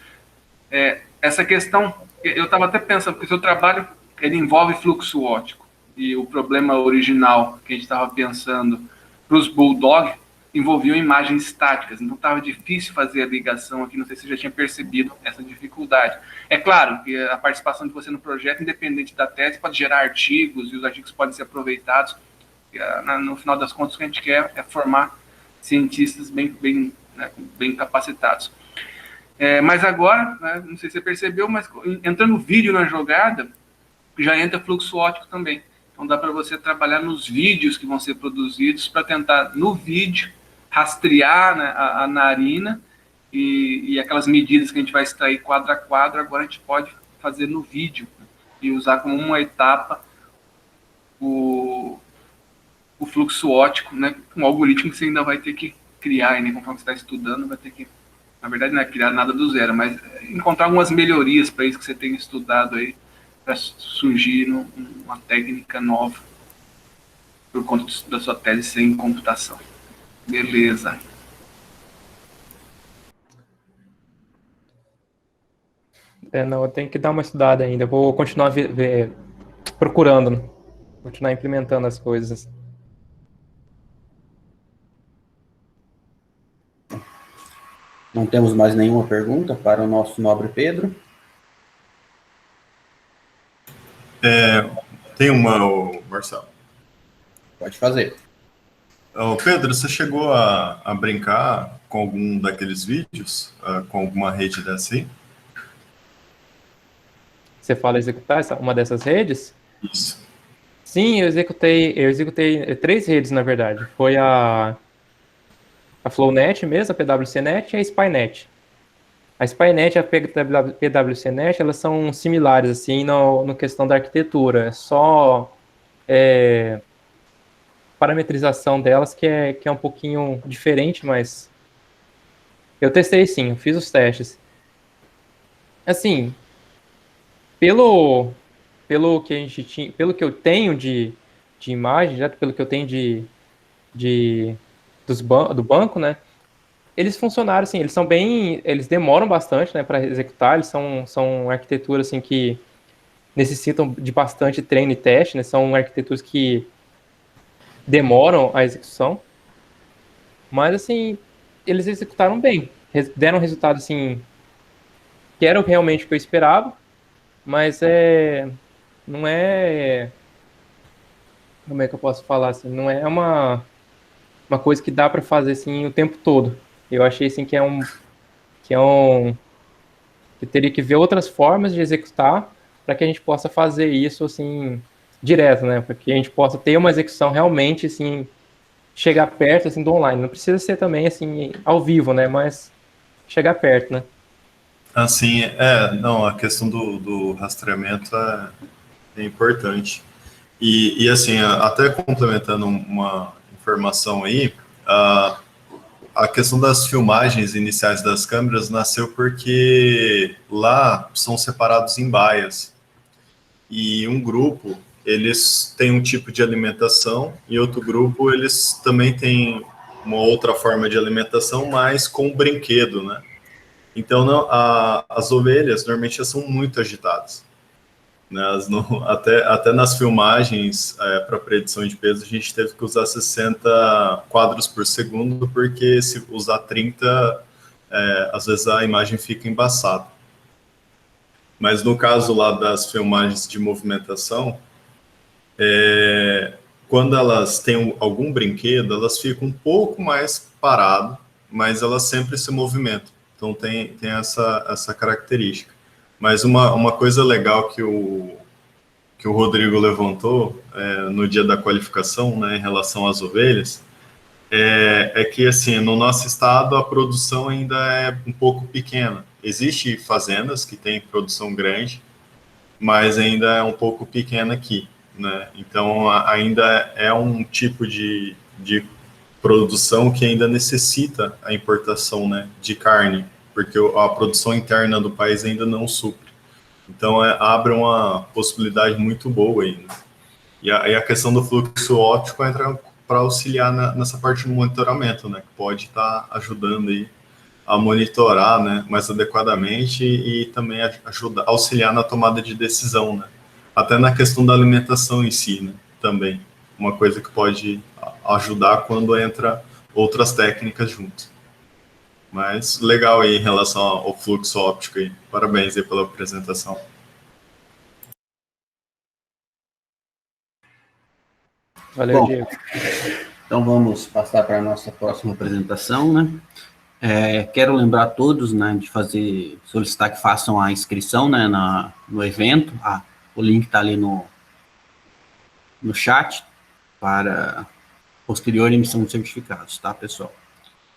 essa questão, eu estava até pensando, porque o seu trabalho ele envolve fluxo óptico, e o problema original que a gente estava pensando para os bulldog envolviam imagens estáticas, então estava difícil fazer a ligação aqui, não sei se você já tinha percebido essa dificuldade. É claro que a participação de você no projeto, independente da tese, pode gerar artigos, e os artigos podem ser aproveitados, no final das contas o que a gente quer é formar cientistas bem capacitados. Mas agora, né, não sei se você percebeu, mas entrando vídeo na jogada, já entra fluxo óptico também. Então dá para você trabalhar nos vídeos que vão ser produzidos para tentar, no vídeo, rastrear, né, a narina e aquelas medidas que a gente vai extrair quadro a quadro, agora a gente pode fazer no vídeo, né, e usar como uma etapa o fluxo óptico, né, um algoritmo que você ainda vai ter que criar, né, conforme você está estudando, vai ter que, na verdade, não é criar nada do zero, mas encontrar algumas melhorias para isso que você tem estudado aí, para surgir uma técnica nova por conta da sua tese sem computação. Beleza. Não, eu tenho que dar uma estudada ainda. Vou continuar procurando, continuar implementando as coisas. Não temos mais nenhuma pergunta para o nosso nobre Pedro? Tem uma, Marcelo. Pode fazer. Pedro, você chegou a brincar com algum daqueles vídeos, com alguma rede dessa aí? Você fala executar uma dessas redes? Isso. Sim, eu executei 3 redes, na verdade. Foi a FlowNet mesmo, a PWCNet e a SpyNet. A SpyNet e a PWCNet, elas são similares, assim, no questão da arquitetura. É só parametrização delas que é um pouquinho diferente, mas eu testei sim, eu fiz os testes. Assim, pelo que a gente tinha, pelo que eu tenho de imagem, já pelo que eu tenho do banco, né? Eles funcionaram assim, eles demoram bastante, né, para executar, eles são arquiteturas assim que necessitam de bastante treino e teste, né? São arquiteturas que demoram a execução. Mas assim, eles executaram bem, deram resultado assim que era realmente o que eu esperava, mas não é, como é que eu posso falar assim, não é uma coisa que dá para fazer assim o tempo todo. Eu achei assim que que teria que ver outras formas de executar para que a gente possa fazer isso assim direto, né? Para que a gente possa ter uma execução realmente assim chegar perto assim do online. Não precisa ser também assim ao vivo, né? Mas chegar perto, né? Assim, não, a questão do rastreamento é importante. E assim, até complementando uma informação aí, a questão das filmagens iniciais das câmeras nasceu porque lá são separados em baias. E um grupo, eles têm um tipo de alimentação, e outro grupo, eles também têm uma outra forma de alimentação, mas com brinquedo, né? Então, as ovelhas, normalmente, elas são muito agitadas. Né? Até nas filmagens, para predição de peso, a gente teve que usar 60 quadros por segundo, porque se usar 30, às vezes a imagem fica embaçada. Mas no caso lá das filmagens de movimentação, quando elas têm algum brinquedo, elas ficam um pouco mais paradas, mas elas sempre se movimentam. Então tem essa característica. Mas uma coisa legal que o Rodrigo levantou no dia da qualificação, né, em relação às ovelhas, é que, assim, no nosso estado, a produção ainda é um pouco pequena. Existem fazendas que têm produção grande, mas ainda é um pouco pequena aqui, né? Então, ainda é um tipo de produção que ainda necessita a importação, né, de carne, porque a produção interna do país ainda não supre. Então, abre uma possibilidade muito boa aí, né? E a questão do fluxo óptico entra para auxiliar nessa parte do monitoramento, né? Que pode estar ajudando aí a monitorar, né, mais adequadamente e também auxiliar na tomada de decisão, né? Até na questão da alimentação em si, né? Também. Uma coisa que pode ajudar quando entra outras técnicas junto. Mas legal aí em relação ao fluxo óptico aí. Parabéns aí pela apresentação. Valeu, Bom, Diego. então vamos passar para a nossa próxima apresentação, né? Quero lembrar a todos, né, de solicitar que façam a inscrição, né, no evento. O link está ali no chat para posterior emissão de certificados, tá, pessoal?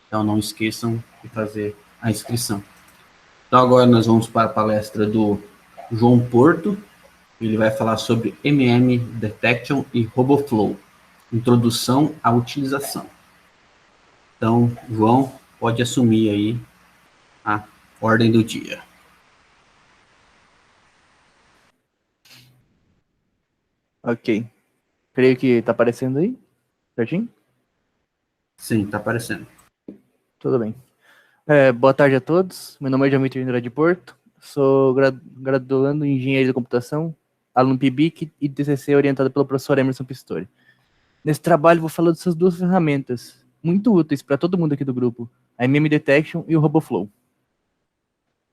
Então não esqueçam de fazer a inscrição. Então agora nós vamos para a palestra do João Porto. Ele vai falar sobre MM Detection e RoboFlow, introdução à utilização. Então, João, pode assumir aí a ordem do dia. Ok. Creio que tá aparecendo aí, certinho? Sim, está aparecendo. Tudo bem. Boa tarde a todos. Meu nome é João Vitor Indra de Porto. Sou graduando em Engenharia da Computação, aluno PIBIC e TCC orientado pelo professor Emerson Pistori. Nesse trabalho, vou falar dessas duas ferramentas muito úteis para todo mundo aqui do grupo, a MM Detection e o RoboFlow.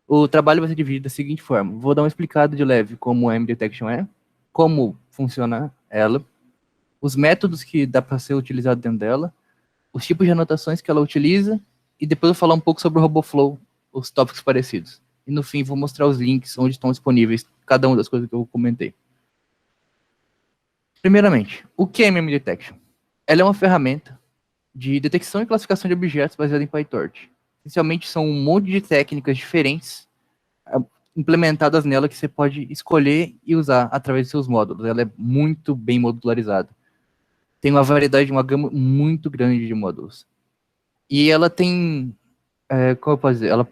O trabalho vai ser dividido da seguinte forma. Vou dar uma explicada de leve como a MM Detection é, como funciona ela, os métodos que dá para ser utilizado dentro dela, os tipos de anotações que ela utiliza, e depois eu vou falar um pouco sobre o RoboFlow, os tópicos parecidos. E no fim vou mostrar os links onde estão disponíveis cada uma das coisas que eu comentei. Primeiramente, o que é MM Detection? Ela é uma ferramenta de detecção e classificação de objetos baseada em PyTorch. Essencialmente são um monte de técnicas diferentes implementadas nela que você pode escolher e usar através de seus módulos. Ela é muito bem modularizada. Tem uma variedade, uma gama muito grande de módulos. E ela tem, como eu posso dizer, ela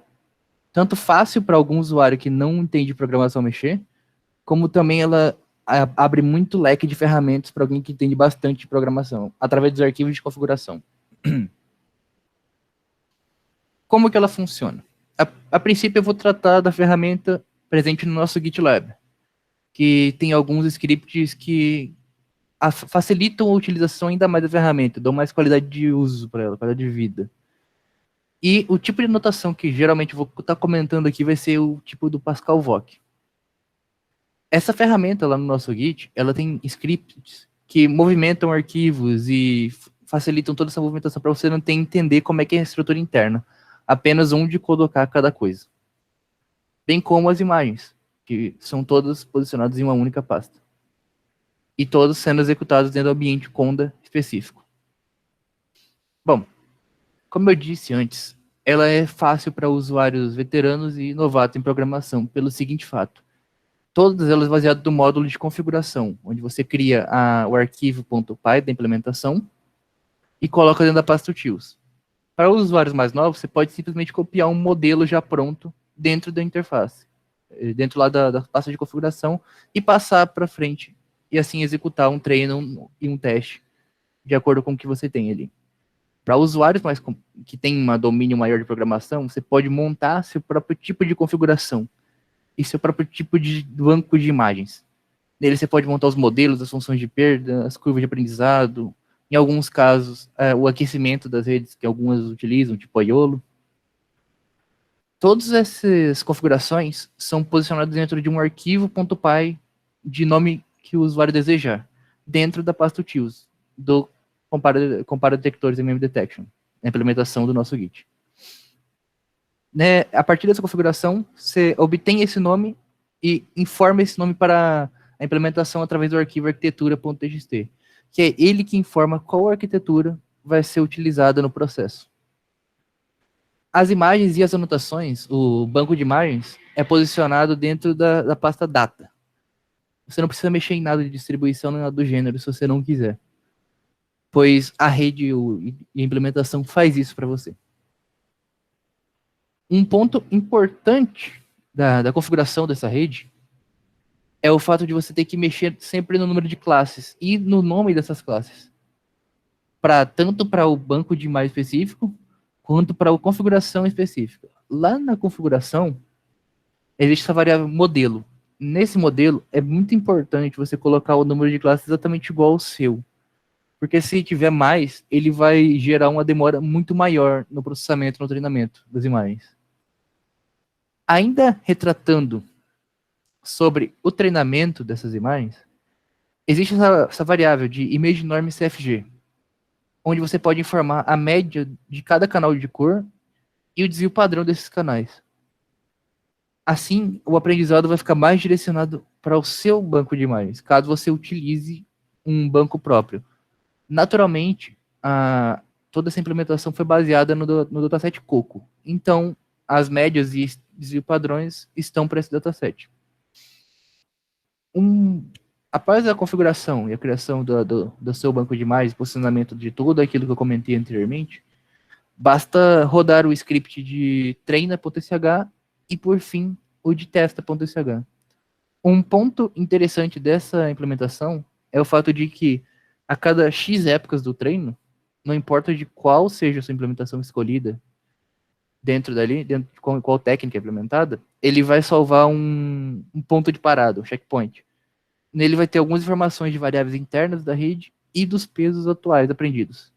tanto fácil para algum usuário que não entende programação mexer, como também ela abre muito leque de ferramentas para alguém que entende bastante de programação, através dos arquivos de configuração. Como que ela funciona? A princípio eu vou tratar da ferramenta presente no nosso GitLab, que tem alguns scripts que facilitam a utilização ainda mais da ferramenta, dão mais qualidade de uso para ela, qualidade de vida. E o tipo de notação que geralmente vou estar comentando aqui vai ser o tipo do Pascal Voc. Essa ferramenta lá no nosso Git, ela tem scripts que movimentam arquivos e facilitam toda essa movimentação para você não ter que entender como é que é a estrutura interna, apenas onde colocar cada coisa. Bem como as imagens, que são todas posicionadas em uma única pasta. E todas sendo executadas dentro do ambiente Conda específico. Bom, como eu disse antes, ela é fácil para usuários veteranos e novatos em programação, pelo seguinte fato. Todas elas baseadas no módulo de configuração, onde você cria o arquivo .py da implementação e coloca dentro da pasta utils. Para os usuários mais novos, você pode simplesmente copiar um modelo já pronto dentro da interface, dentro lá da pasta de configuração, e passar para frente, e assim executar um treino e um teste, de acordo com o que você tem ali. Para usuários que têm um domínio maior de programação, você pode montar seu próprio tipo de configuração e seu próprio tipo de banco de imagens. Nele você pode montar os modelos, as funções de perda, as curvas de aprendizado, em alguns casos, o aquecimento das redes que algumas utilizam, tipo a YOLO. Todas essas configurações são posicionadas dentro de um arquivo .py de nome que o usuário desejar, dentro da pasta utils, do Compara Detectores MM Detection, a implementação do nosso Git. Né, a partir dessa configuração, você obtém esse nome e informa esse nome para a implementação através do arquivo arquitetura.txt, que é ele que informa qual arquitetura vai ser utilizada no processo. As imagens e as anotações, o banco de imagens, é posicionado dentro da pasta data. Você não precisa mexer em nada de distribuição nem nada do gênero, se você não quiser. Pois a rede e a implementação faz isso para você. Um ponto importante da configuração dessa rede é o fato de você ter que mexer sempre no número de classes e no nome dessas classes. Tanto para o banco de imagens específico, quanto para a configuração específica. Lá na configuração, existe essa variável modelo. Nesse modelo, é muito importante você colocar o número de classes exatamente igual ao seu. Porque se tiver mais, ele vai gerar uma demora muito maior no processamento, no treinamento das imagens. Ainda retratando sobre o treinamento dessas imagens, existe essa variável de ImageNormCFG, onde você pode informar a média de cada canal de cor e o desvio padrão desses canais. Assim, o aprendizado vai ficar mais direcionado para o seu banco de imagens, caso você utilize um banco próprio. Naturalmente, toda essa implementação foi baseada no dataset Coco. Então, as médias e desvio padrões estão para esse dataset. Após a configuração e a criação do seu banco de imagens, posicionamento de tudo aquilo que eu comentei anteriormente, basta rodar o script de treina.sh e, por fim, o de testa.sh. Um ponto interessante dessa implementação é o fato de que, a cada X épocas do treino, não importa de qual seja a sua implementação escolhida, dentro de qual técnica é implementada, ele vai salvar um ponto de parada, um checkpoint. Nele vai ter algumas informações de variáveis internas da rede e dos pesos atuais aprendidos.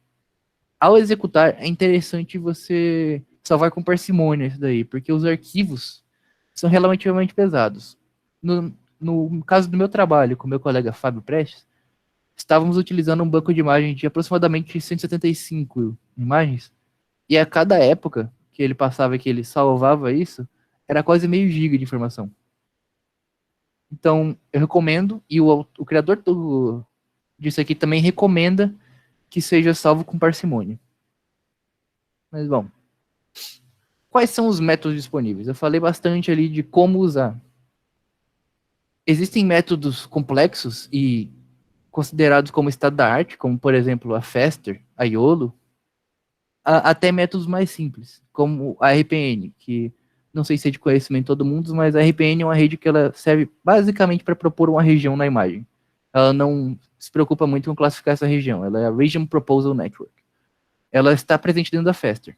Ao executar, é interessante você salvar com parcimônia isso daí, porque os arquivos são relativamente pesados. No caso do meu trabalho com meu colega Fábio Prestes, estávamos utilizando um banco de imagens de aproximadamente 175 imagens, e a cada época que ele passava, que ele salvava isso, era quase meio giga de informação. Então, eu recomendo, e o criador disso aqui também recomenda que seja salvo com parcimônia. Mas, bom, quais são os métodos disponíveis? Eu falei bastante ali de como usar. Existem métodos complexos e considerados como estado da arte, como, por exemplo, a Faster, a YOLO, até métodos mais simples, como a RPN, que não sei se é de conhecimento de todo mundo, mas a RPN é uma rede que ela serve basicamente para propor uma região na imagem. Ela não se preocupa muito com classificar essa região, ela é a Region Proposal Network. Ela está presente dentro da Faster,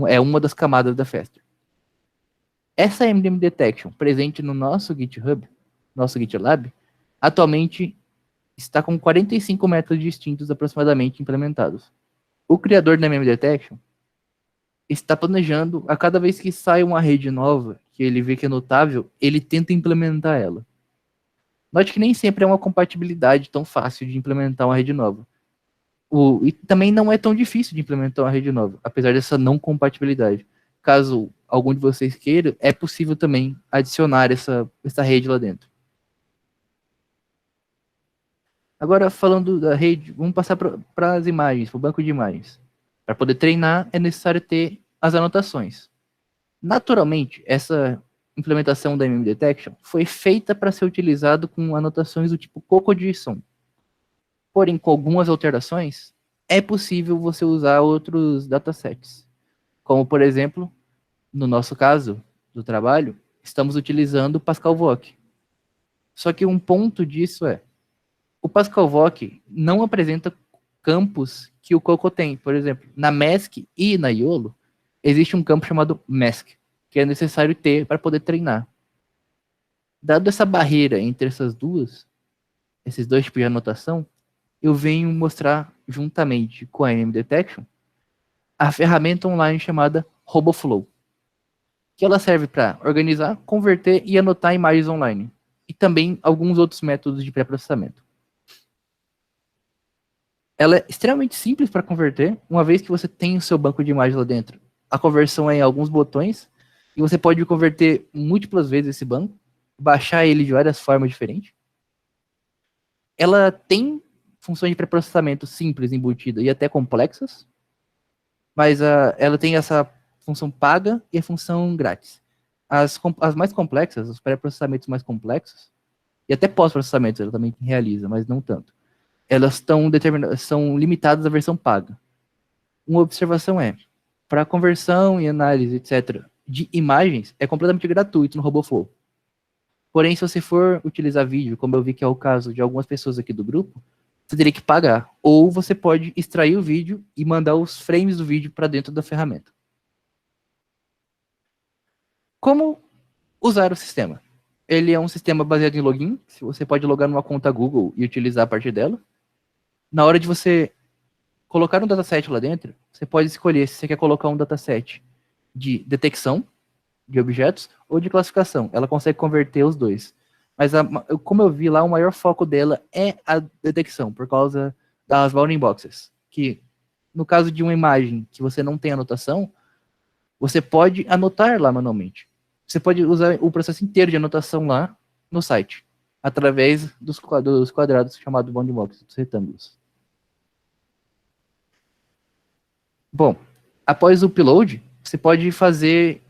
é uma das camadas da Faster. Essa MDM Detection, presente no nosso GitHub, nosso GitLab, atualmente está com 45 métodos distintos aproximadamente implementados. O criador da MDM Detection está planejando, a cada vez que sai uma rede nova, que ele vê que é notável, ele tenta implementar ela. Note que nem sempre é uma compatibilidade tão fácil de implementar uma rede nova. E também não é tão difícil de implementar uma rede nova, apesar dessa não compatibilidade. Caso algum de vocês queira, é possível também adicionar essa rede lá dentro. Agora, falando da rede, vamos passar para as imagens, para o banco de imagens. Para poder treinar, é necessário ter as anotações. Naturalmente, essa implementação da MM Detection foi feita para ser utilizado com anotações do tipo COCO-JSON. Porém, com algumas alterações, é possível você usar outros datasets. Como, por exemplo, no nosso caso do trabalho, estamos utilizando o Pascal VOC. Só que um ponto disso é, o Pascal VOC não apresenta campos que o Coco tem. Por exemplo, na MESC e na YOLO, existe um campo chamado MESC, que é necessário ter para poder treinar. Dado essa barreira entre esses dois tipos de anotação, eu venho mostrar, juntamente com a MM Detection, a ferramenta online chamada RoboFlow, que ela serve para organizar, converter e anotar imagens online, e também alguns outros métodos de pré-processamento. Ela é extremamente simples para converter, uma vez que você tem o seu banco de imagens lá dentro. A conversão é em alguns botões, e você pode converter múltiplas vezes esse banco, baixar ele de várias formas diferentes. Ela tem funções de pré-processamento simples embutidas e até complexas, mas ela tem essa função paga e a função grátis. As mais complexas, os pré-processamentos mais complexos, e até pós-processamento ela também realiza, mas não tanto. Elas são limitadas à versão paga. Uma observação é, para conversão e análise, etc., de imagens, é completamente gratuito no RoboFlow. Porém, se você for utilizar vídeo, como eu vi que é o caso de algumas pessoas aqui do grupo, você teria que pagar. Ou você pode extrair o vídeo e mandar os frames do vídeo para dentro da ferramenta. Como usar o sistema? Ele é um sistema baseado em login. Você pode logar numa conta Google e utilizar a partir dela. Na hora de você colocar um dataset lá dentro, você pode escolher se você quer colocar um dataset de detecção de objetos ou de classificação. Ela consegue converter os dois. Mas, como eu vi lá, o maior foco dela é a detecção, por causa das bounding boxes. Que, no caso de uma imagem que você não tem anotação, você pode anotar lá manualmente. Você pode usar o processo inteiro de anotação lá no site, através dos quadrados chamados bounding boxes, dos retângulos. Bom, após o upload, você pode fazer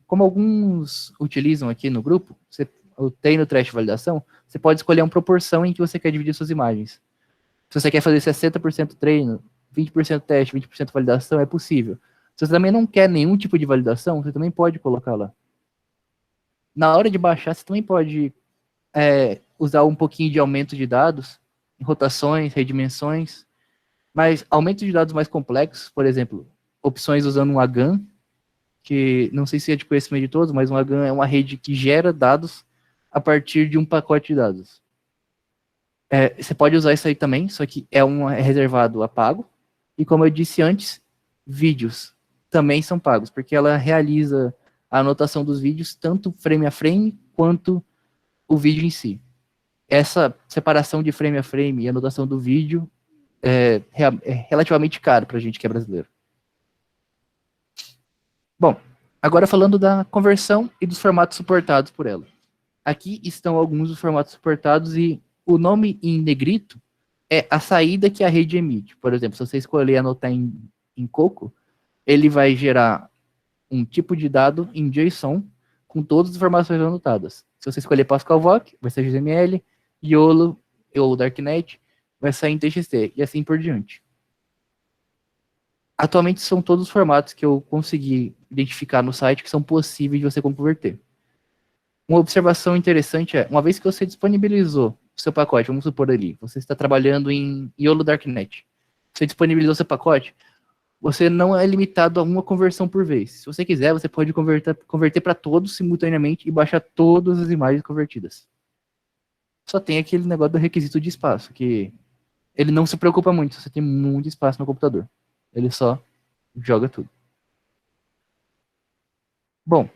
como alguns utilizam aqui no grupo, o treino, trash, validação, você pode escolher uma proporção em que você quer dividir suas imagens. Se você quer fazer 60% treino, 20% teste, 20% validação, é possível. Se você também não quer nenhum tipo de validação, você também pode colocar lá. Na hora de baixar, você também pode usar um pouquinho de aumento de dados, em rotações, redimensões, mas aumento de dados mais complexos, por exemplo, opções usando um AGAN, que não sei se é de conhecimento de todos, mas um AGAN é uma rede que gera dados a partir de um pacote de dados. Você pode usar isso aí também, só que é reservado a pago. E como eu disse antes, vídeos também são pagos, porque ela realiza a anotação dos vídeos, tanto frame a frame, quanto o vídeo em si. Essa separação de frame a frame e anotação do vídeo é relativamente caro para a gente que é brasileiro. Bom, agora falando da conversão e dos formatos suportados por ela. Aqui estão alguns dos formatos suportados e o nome em negrito é a saída que a rede emite. Por exemplo, se você escolher anotar em Coco, ele vai gerar um tipo de dado em JSON com todas as informações anotadas. Se você escolher Pascal VOC, vai ser XML, YOLO ou Darknet, vai sair em TXT e assim por diante. Atualmente são todos os formatos que eu consegui identificar no site que são possíveis de você converter. Uma observação interessante é, uma vez que você disponibilizou o seu pacote, vamos supor ali, você está trabalhando em YOLO Darknet, você disponibilizou seu pacote, você não é limitado a uma conversão por vez. Se você quiser, você pode converter para todos simultaneamente e baixar todas as imagens convertidas. Só tem aquele negócio do requisito de espaço, que ele não se preocupa muito se você tem muito espaço no computador. Ele só joga tudo. Bom,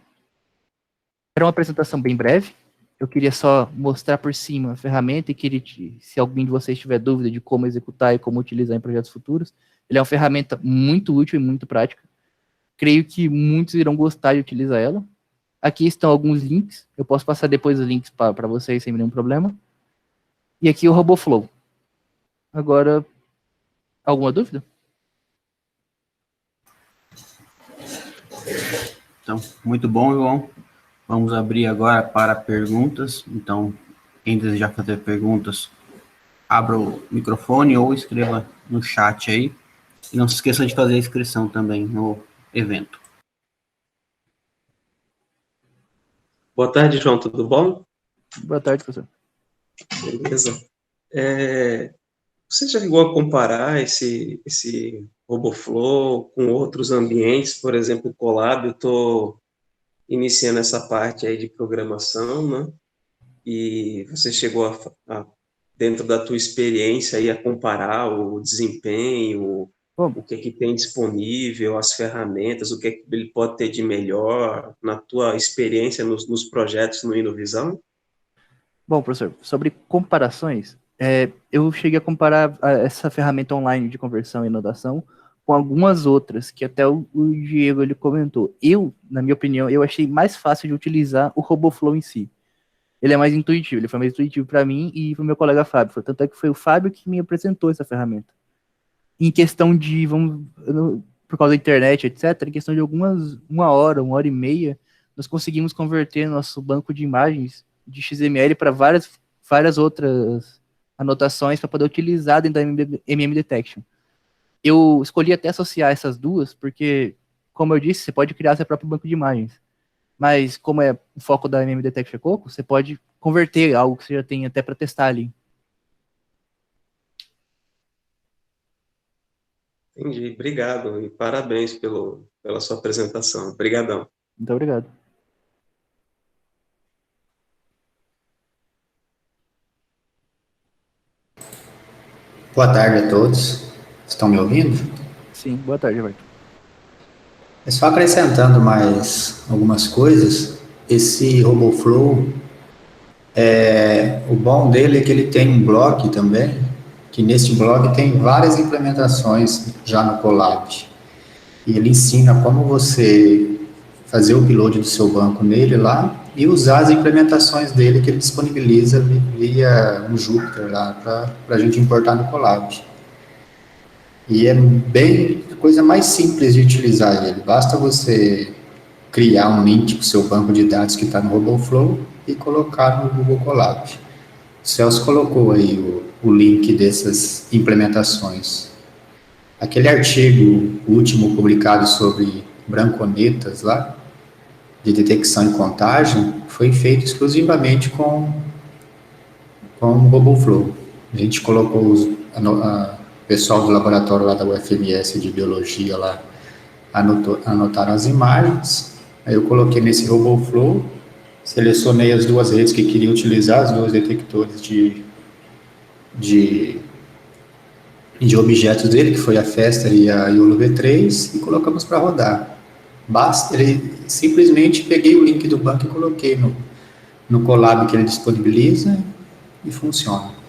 era uma apresentação bem breve. Eu queria só mostrar por cima a ferramenta e queria, se alguém de vocês tiver dúvida de como executar e como utilizar em projetos futuros, ele é uma ferramenta muito útil e muito prática. Creio que muitos irão gostar de utilizar ela. Aqui estão alguns links. Eu posso passar depois os links para vocês sem nenhum problema. E aqui o RoboFlow. Agora, alguma dúvida? Então, muito bom, João. Vamos abrir agora para perguntas. Então, quem desejar fazer perguntas, abra o microfone ou escreva no chat aí. E não se esqueça de fazer a inscrição também no evento. Boa tarde, João, tudo bom? Boa tarde, professor. Beleza. Você já chegou a comparar esse RoboFlow com outros ambientes, por exemplo, o Colab? Eu estou iniciando essa parte aí de programação, né? E você chegou dentro da tua experiência aí, a comparar o desempenho, o que tem disponível, as ferramentas, o que ele pode ter de melhor na tua experiência nos projetos no Inovisão? Bom, professor, sobre comparações, eu cheguei a comparar essa ferramenta online de conversão e inovação com algumas outras, que até o Diego ele comentou. Na minha opinião, eu achei mais fácil de utilizar o RoboFlow em si. Ele é mais intuitivo, ele foi mais intuitivo para mim e para o meu colega Fábio. Tanto é que foi o Fábio que me apresentou essa ferramenta. Em questão de, por causa da internet, etc., em questão de uma hora e meia, nós conseguimos converter nosso banco de imagens de XML para várias outras anotações para poder utilizar dentro da MM Detection. Eu escolhi até associar essas duas, porque, como eu disse, você pode criar seu próprio banco de imagens. Mas, como é o foco da MM Detection Coco, você pode converter algo que você já tem até para testar ali. Entendi, obrigado e parabéns pela sua apresentação. Obrigadão. Muito obrigado. Boa tarde a todos. Estão me ouvindo? Sim, boa tarde, Roberto. É só acrescentando mais algumas coisas. Esse RoboFlow, o bom dele é que ele tem um blog também, que neste blog tem várias implementações já no Colab. E ele ensina como você fazer o upload do seu banco nele lá e usar as implementações dele que ele disponibiliza via um Jupyter lá para a gente importar no Colab. E é bem a coisa mais simples de utilizar ele. Basta você criar um link para o seu banco de dados que está no RoboFlow e colocar no Google Colab. O Celso colocou aí o link dessas implementações. Aquele artigo último publicado sobre branconetas lá, de detecção e contagem, foi feito exclusivamente com o RoboFlow. A gente colocou o pessoal do laboratório lá da UFMS de biologia lá, anotaram as imagens, aí eu coloquei nesse RoboFlow, selecionei as duas redes que queria utilizar, os dois detectores de objetos dele, que foi a Fester e a Iolo V3, e colocamos para rodar. Basta, simplesmente peguei o link do banco e coloquei no Colab que ele disponibiliza e funciona.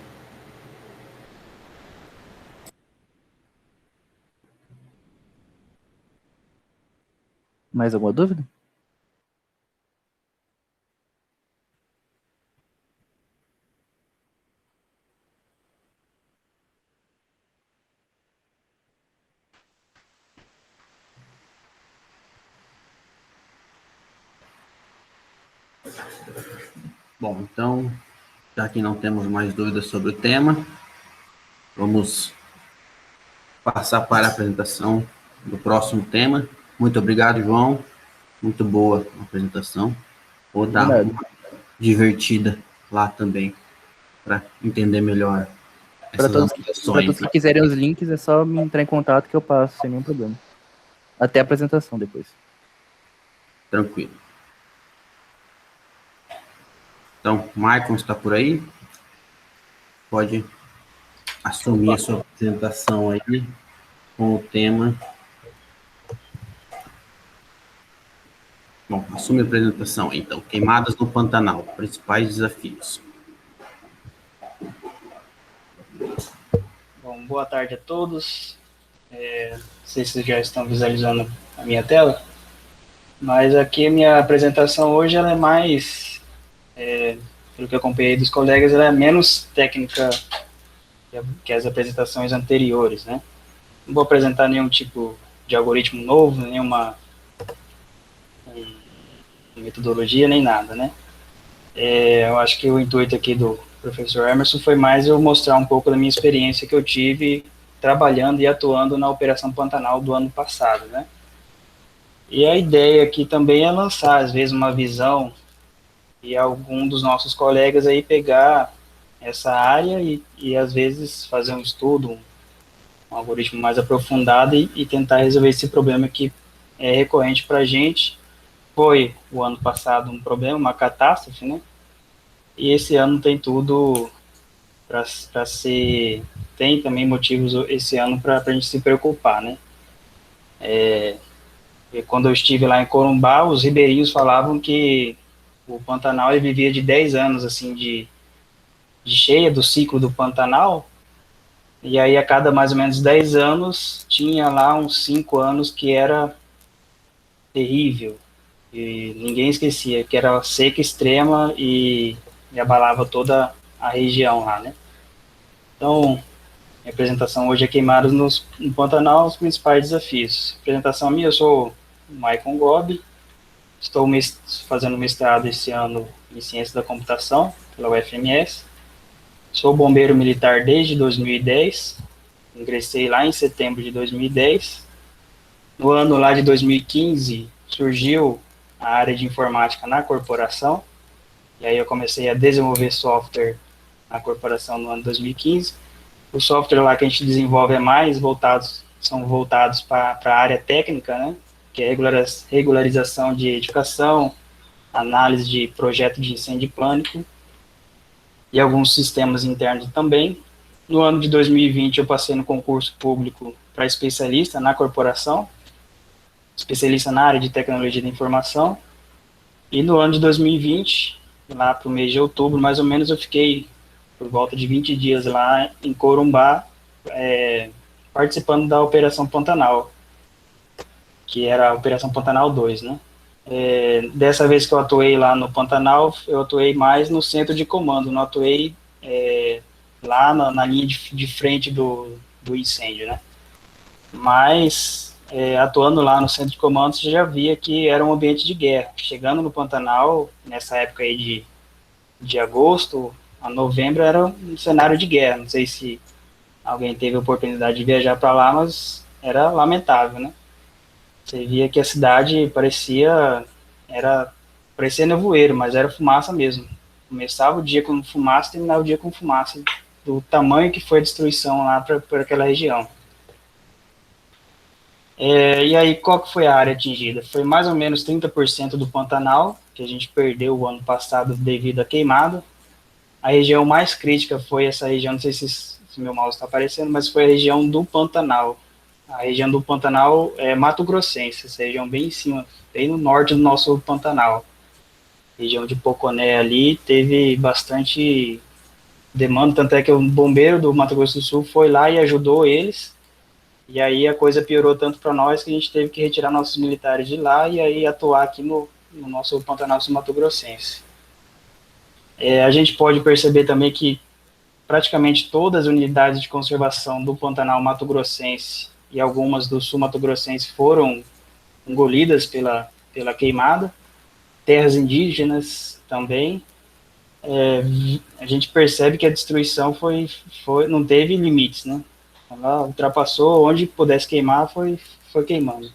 Mais alguma dúvida? Bom, então, já que não temos mais dúvidas sobre o tema, vamos passar para a apresentação do próximo tema. Muito obrigado, João. Muito boa a apresentação. Vou dar uma divertida lá também, para entender melhor Para todos que quiserem os links, é só me entrar em contato que eu passo sem nenhum problema. Até a apresentação depois. Tranquilo. Então, Maicon está por aí? Pode assumir a sua apresentação aí com o tema. Bom, assume a apresentação, então. Queimadas no Pantanal, principais desafios. Bom, boa tarde a todos. Não sei se vocês já estão visualizando a minha tela, mas aqui a minha apresentação hoje ela é mais, pelo que eu acompanhei dos colegas, ela é menos técnica que as apresentações anteriores, né? Não vou apresentar nenhum tipo de algoritmo novo, nenhuma metodologia, nem nada, né? Eu acho que o intuito aqui do professor Emerson foi mais eu mostrar um pouco da minha experiência que eu tive trabalhando e atuando na Operação Pantanal do ano passado, né? E a ideia aqui também é lançar, às vezes, uma visão e algum dos nossos colegas aí pegar essa área e às vezes, fazer um estudo, um algoritmo mais aprofundado e tentar resolver esse problema que é recorrente para a gente. Foi, o ano passado, um problema, uma catástrofe, né? E esse ano tem tudo para ser... Tem também motivos esse ano para a gente se preocupar, né? Quando eu estive lá em Corumbá, os ribeirinhos falavam que o Pantanal ele vivia de 10 anos, assim, de cheia do ciclo do Pantanal, e aí a cada mais ou menos 10 anos, tinha lá uns 5 anos que era terrível, e ninguém esquecia, que era seca extrema e abalava toda a região lá, né? Então, minha apresentação hoje é queimadas no Pantanal, os principais desafios. Apresentação minha, eu sou o Maicon Gobi, estou fazendo mestrado esse ano em Ciência da Computação, pela UFMS. Sou bombeiro militar desde 2010, ingressei lá em setembro de 2010. No ano lá de 2015, surgiu a área de informática na corporação, e aí eu comecei a desenvolver software na corporação no ano de 2015. O software lá que a gente desenvolve são voltados para a área técnica, né, que é regularização de edificação, análise de projeto de incêndio e pânico, e alguns sistemas internos também. No ano de 2020, eu passei no concurso público para especialista na corporação, especialista na área de tecnologia da informação, e no ano de 2020, lá para o mês de outubro, mais ou menos, eu fiquei por volta de 20 dias lá em Corumbá, participando da Operação Pantanal, que era a Operação Pantanal 2, né? Dessa vez que eu atuei lá no Pantanal, eu atuei mais no centro de comando, não atuei lá na linha de frente do incêndio, né? Mas, atuando lá no centro de comando, você já via que era um ambiente de guerra. Chegando no Pantanal, nessa época aí de agosto a novembro, era um cenário de guerra. Não sei se alguém teve a oportunidade de viajar para lá, mas era lamentável, né? Você via que a cidade parecia nevoeiro, mas era fumaça mesmo. Começava o dia com fumaça, terminava o dia com fumaça, do tamanho que foi a destruição lá para aquela região. E aí, qual que foi a área atingida? Foi mais ou menos 30% do Pantanal, que a gente perdeu o ano passado devido à queimada. A região mais crítica foi essa região, não sei se meu mouse está aparecendo, mas foi a região do Pantanal. A região do Pantanal é Mato Grossense, essa região bem em cima, bem no norte do nosso Pantanal. A região de Poconé ali teve bastante demanda, tanto é que o bombeiro do Mato Grosso do Sul foi lá e ajudou eles, e aí a coisa piorou tanto para nós que a gente teve que retirar nossos militares de lá e aí atuar aqui no nosso Pantanal Mato Grossense. A gente pode perceber também que praticamente todas as unidades de conservação do Pantanal Mato Grossense e algumas do Sul Mato Grossense foram engolidas pela queimada, terras indígenas também. A gente percebe que a destruição não teve limites, né? Ela ultrapassou, onde pudesse queimar, foi queimando.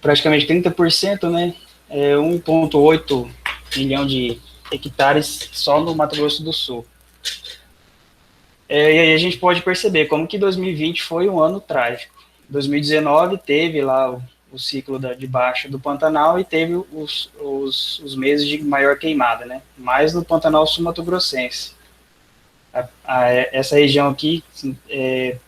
Praticamente 30%, né? 1,8 milhão de hectares só no Mato Grosso do Sul. E aí a gente pode perceber como que 2020 foi um ano trágico. 2019 teve lá o ciclo de baixa do Pantanal e teve os meses de maior queimada, né? Mais no Pantanal Sul-Mato-Grossense. Essa região aqui é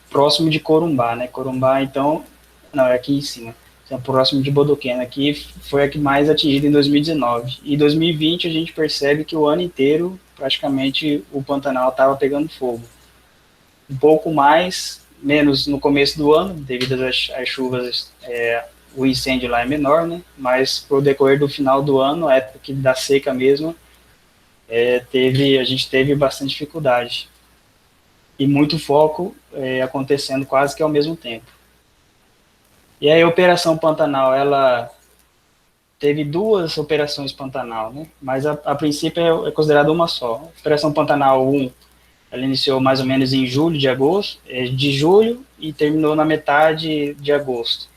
próximo de Corumbá, né? Corumbá, então, não, é aqui em cima. próximo de Bodoquena, que foi a que mais atingida em 2019. E em 2020 a gente percebe que o ano inteiro, praticamente, o Pantanal estava pegando fogo. Um pouco mais, menos no começo do ano, devido às chuvas, o incêndio lá é menor, né? Mas pro decorrer do final do ano, a época da seca mesmo, a gente teve bastante dificuldade. E muito foco acontecendo quase que ao mesmo tempo. E aí a Operação Pantanal, ela teve 2 operações Pantanal, né? Mas a princípio é considerada uma só. A Operação Pantanal 1, ela iniciou mais ou menos em de julho e terminou na metade de agosto.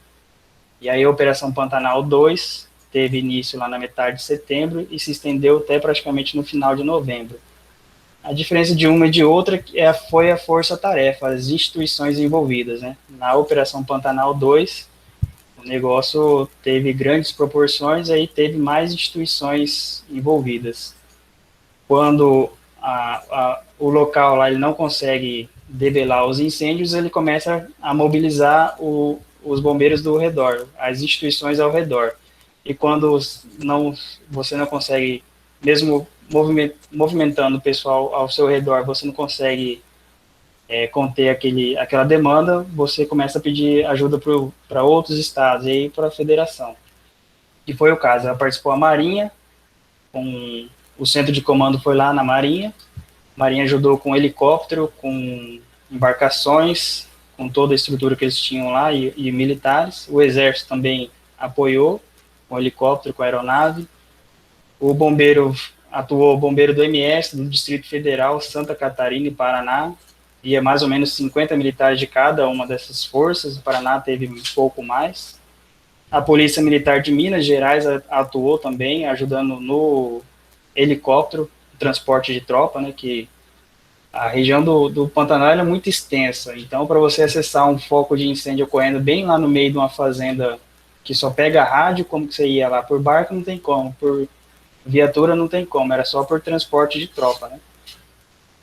E aí a Operação Pantanal 2 teve início lá na metade de setembro e se estendeu até praticamente no final de novembro. A diferença de uma e de outra foi a força-tarefa, as instituições envolvidas, né? Na Operação Pantanal 2, o negócio teve grandes proporções, aí teve mais instituições envolvidas. Quando o local lá ele não consegue debelar os incêndios, ele começa a mobilizar os bombeiros do redor, as instituições ao redor. E quando você não consegue, mesmo movimentando o pessoal ao seu redor, você não consegue conter aquela demanda, você começa a pedir ajuda para outros estados e para a federação. E foi o caso, ela participou a Marinha, o centro de comando foi lá na Marinha, a Marinha ajudou com helicóptero, com embarcações, com toda a estrutura que eles tinham lá, e militares. O Exército também apoiou, com helicóptero, com aeronave. O bombeiro do MS, do Distrito Federal, Santa Catarina e Paraná, e mais ou menos 50 militares de cada uma dessas forças. O Paraná teve um pouco mais. A Polícia Militar de Minas Gerais atuou também, ajudando no helicóptero, transporte de tropa, né, que a região do Pantanal é muito extensa, então para você acessar um foco de incêndio ocorrendo bem lá no meio de uma fazenda que só pega rádio, como que você ia lá? Por barco não tem como, por viatura não tem como, era só por transporte de tropa, né?